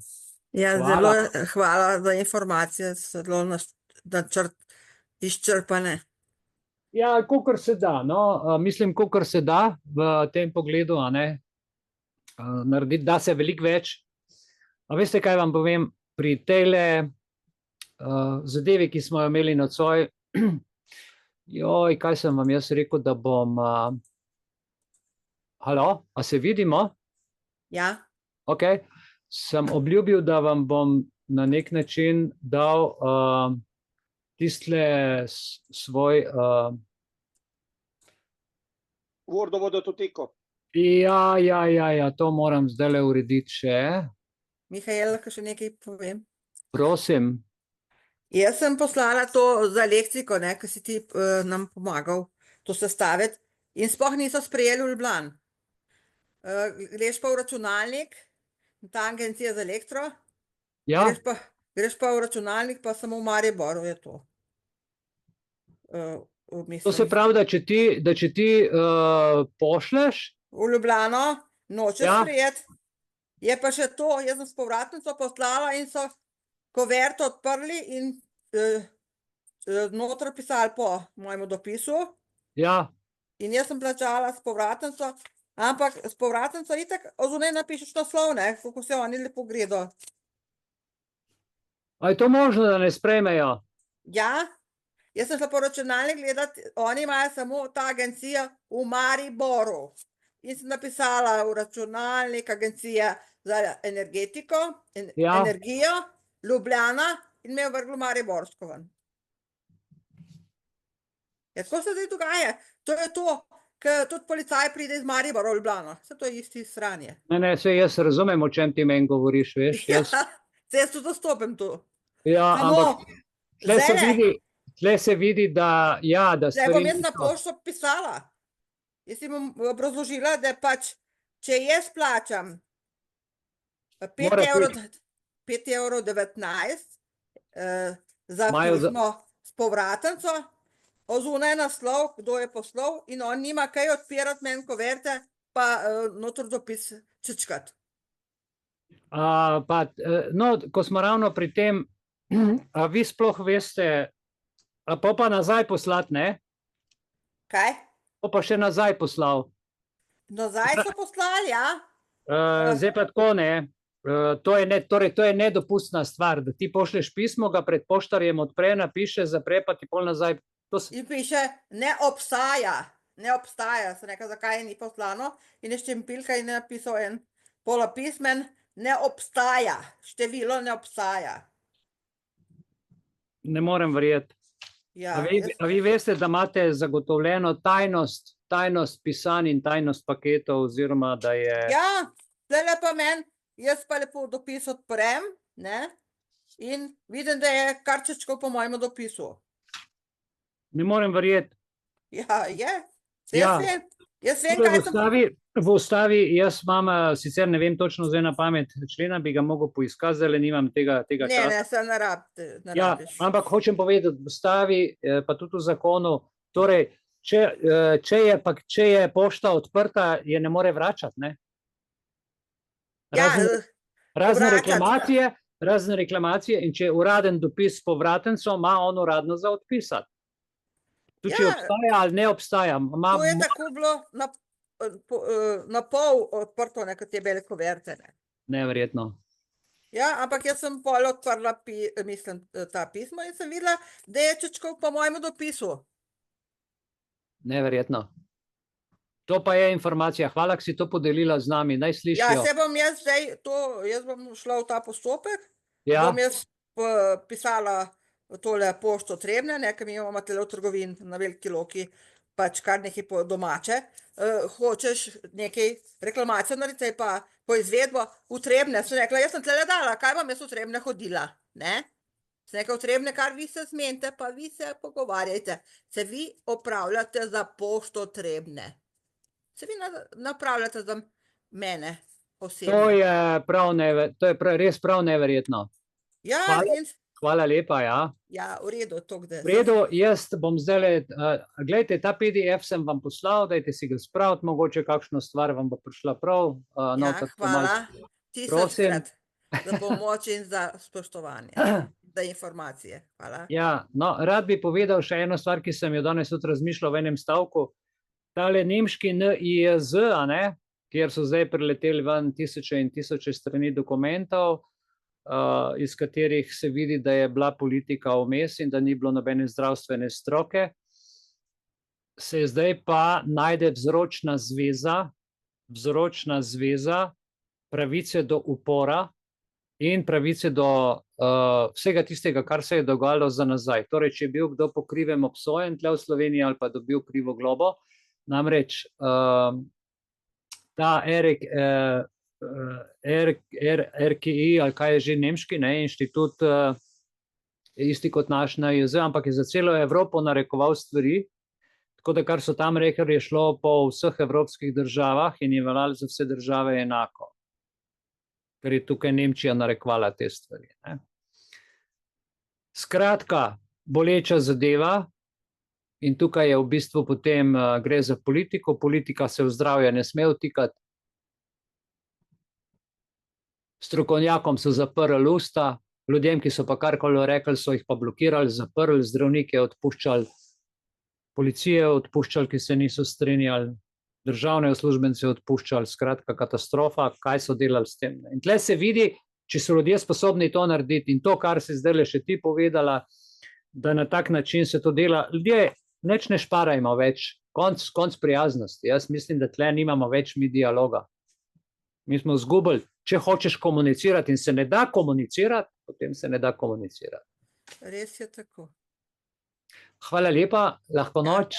Ja, zelo hvala za informacije, zelo izčrpane. Ja, kakor se da, no, mislim, kakor se da v tem pogledu, a ne, narediti, da se veliko več. A veste, kaj vam povem, pri tejle zadevi, ki smo jo imeli nocoj, joj, kaj sem vam jaz rekel, da bom, halo, a se vidimo? Ja. Ok, sem obljubil, da vam bom na nek način dal tistle svoj... Wordovo datoteko. Ja, to moram zdajle urediti še. Mihajl, lahko še nekaj povem? Prosim. Jaz sem poslala to za leksiko, ki si ti nam pomagal to sestaviti in sploh niso sprejeli v Ljubljani. Greš pa v računalnik, ta agencija za elektro, ja. Greš pa v računalnik, pa samo v Mariboru je to. To se pravi, da če ti pošleš? V Ljubljano, noče sprejeti. Je pa še to, jaz sem s povratnico poslala in so koverto odprli in noter pisali po mojemu dopisu. Ja. In jaz sem plačala s povratnico, ampak s povratnico itak ozunaj napišeš naslov, kako se oni lepo gredo. A je to možno, da ne sprejmejo? Ja, jaz sem šla po računalnik gledati, oni imajo samo ta agencija v Mariboru. In sem napisala v računalnik agencija za energetiko, energijo, Ljubljana in me je vrglo Mariborsko ven. Ja, tako se zdaj dogaja. To je to, ker tudi policaj pride iz Maribora v Ljubljano. Vse to je isti sranje. Ne, saj jaz razumem, o čem ti meni govoriš, veš. Saj jaz tudi dostopim tu. Ja, ampak tle se vidi, da stvari... Zdaj bom jaz na pošto pisala. Jaz si bom obrazložila, da pač če jaz plačam Mora 5,19 za Imajo za- pismo s povratnico, ozunaj naslov, kdo je poslal, in on nima kaj odpirati meni koverte, pa noter dopis čečkati. No, ko smo ravno pri tem, a vi sploh veste, a pa nazaj poslati, ne? Kaj? Pa še nazaj poslal. Nazaj so poslali, ja? Zdaj pa tako, ne? To je nedopustna stvar, da ti pošleš pismo, ga pred poštarjem odpre, napiše, zapre, pa ti pol nazaj. In piše, ne obstaja, sem rekla, zakaj ni poslano, in je štempilka in je napisal en polopismen, ne obstaja, število ne obstaja. Ne morem verjeti. Ja, A vi veste, da imate zagotovljeno tajnost pisanj in tajnost paketov, oziroma da je... Ja, zdaj pa meni, jaz pa lepo dopis odprem, ne, in vidim, da je karčečko po mojemu dopisu. Ne morem verjeti. Ja, je. Ja. Jaz vem, kaj sem... V ustavi, jaz imam, sicer ne vem točno zdaj na pamet člena, bi ga mogel poiskati, zdaj nimam tega časa. Ne, se ne Ja, rabiš. ampak hočem povedati, v ustavi, pa tudi v zakonu, torej, če je pošta odprta, je ne more vračati, ne? Ja, Razne reklamacije, in če je uraden dopis s povratnico, ima on uradno za odpisati. Tu če Ja. obstaja ali ne obstaja. to je tako bilo na pol odprto, nekaj te bele koverte, ne. Neverjetno. Ja, ampak jaz sem pol odprla, ta pismo in sem videla, da je čečkov po mojemu dopisu. Neverjetno. To pa je informacija. Hvala, ki si to podelila z nami. Naj Ja, slišijo. se bom jaz zdaj jaz bom šla v ta postopek, Ja, bom jaz pisala tole pošto Trebnje, ne, ker mi imamo tele v trgovini na Veliki Loki, pač kar nekaj po domače. Hočeš nekaj reklamacijo narediti, pa poizvedbo v Trebnje. Sem rekla, jaz sem tlele dala, kaj bom jaz v Trebnje hodila, ne? Sem rekla, v Trebnje, kar vi se zmenite, pa vi se pogovarjajte. Se vi opravljate za pošto Trebnje. Se vi napravljate za mene osebno. to je res prav neverjetno. Ja, Hvala. in Hvala lepa, ja. ja, v redu, to kde. V redu, jaz bom zdaj, gledajte, ta PDF sem vam poslal, dajte si ga spraviti, mogoče kakšno stvar vam bo prišla prav. Ja, hvala. Tisočkrat za pomoč in za spoštovanje, za informacije. Hvala. Ja, no, rad bi povedal še eno stvar, ki sem jo danes tudi razmišljal v enem stavku. Tale nemški NIJZ, kjer so zdaj prileteli ven tisoče in tisoče strani dokumentov, iz katerih se vidi, da je bila politika vmes in da ni bilo nobene zdravstvene stroke, se zdaj pa najde vzročna zveza pravice do upora in pravice do vsega tistega, kar se je dogajalo za nazaj. Torej, če je bil kdo po krivem obsojen tle v Sloveniji ali pa dobil krivo globo, namreč ta RKI, ali kaj je že nemški, ne, inštitut, isti kot naš NIJZ, ampak je za celo Evropo narekoval stvari, tako da kar so tam rekli, je šlo po vseh evropskih državah in je veljalo za vse države enako. Ker je tukaj Nemčija narekovala te stvari. Ne. Skratka, boleča zadeva. In tukaj je v bistvu potem gre za politiko. Politika se v zdravje ne sme vtikati. Strokovnjakom so zaprli usta, ljudem, ki so pa karkoli rekli, so jih pa blokirali, zaprli, zdravnike odpuščali, policije odpuščali, ki se niso strinjali, državne uslužbence odpuščali, skratka katastrofa, kaj so delali s tem. In tle se vidi, če so ljudje sposobni to narediti in to, kar si zdaj še ti povedala, da na tak način se to dela. Ljudje, nič ne šparajmo več, konc prijaznosti. Jaz mislim, da tle nimamo več mi dialoga. Mi smo zgubili. Če hočeš komunicirati in se ne da komunicirati, potem se ne da komunicirati. Res je tako. Hvala lepa, lahko noč.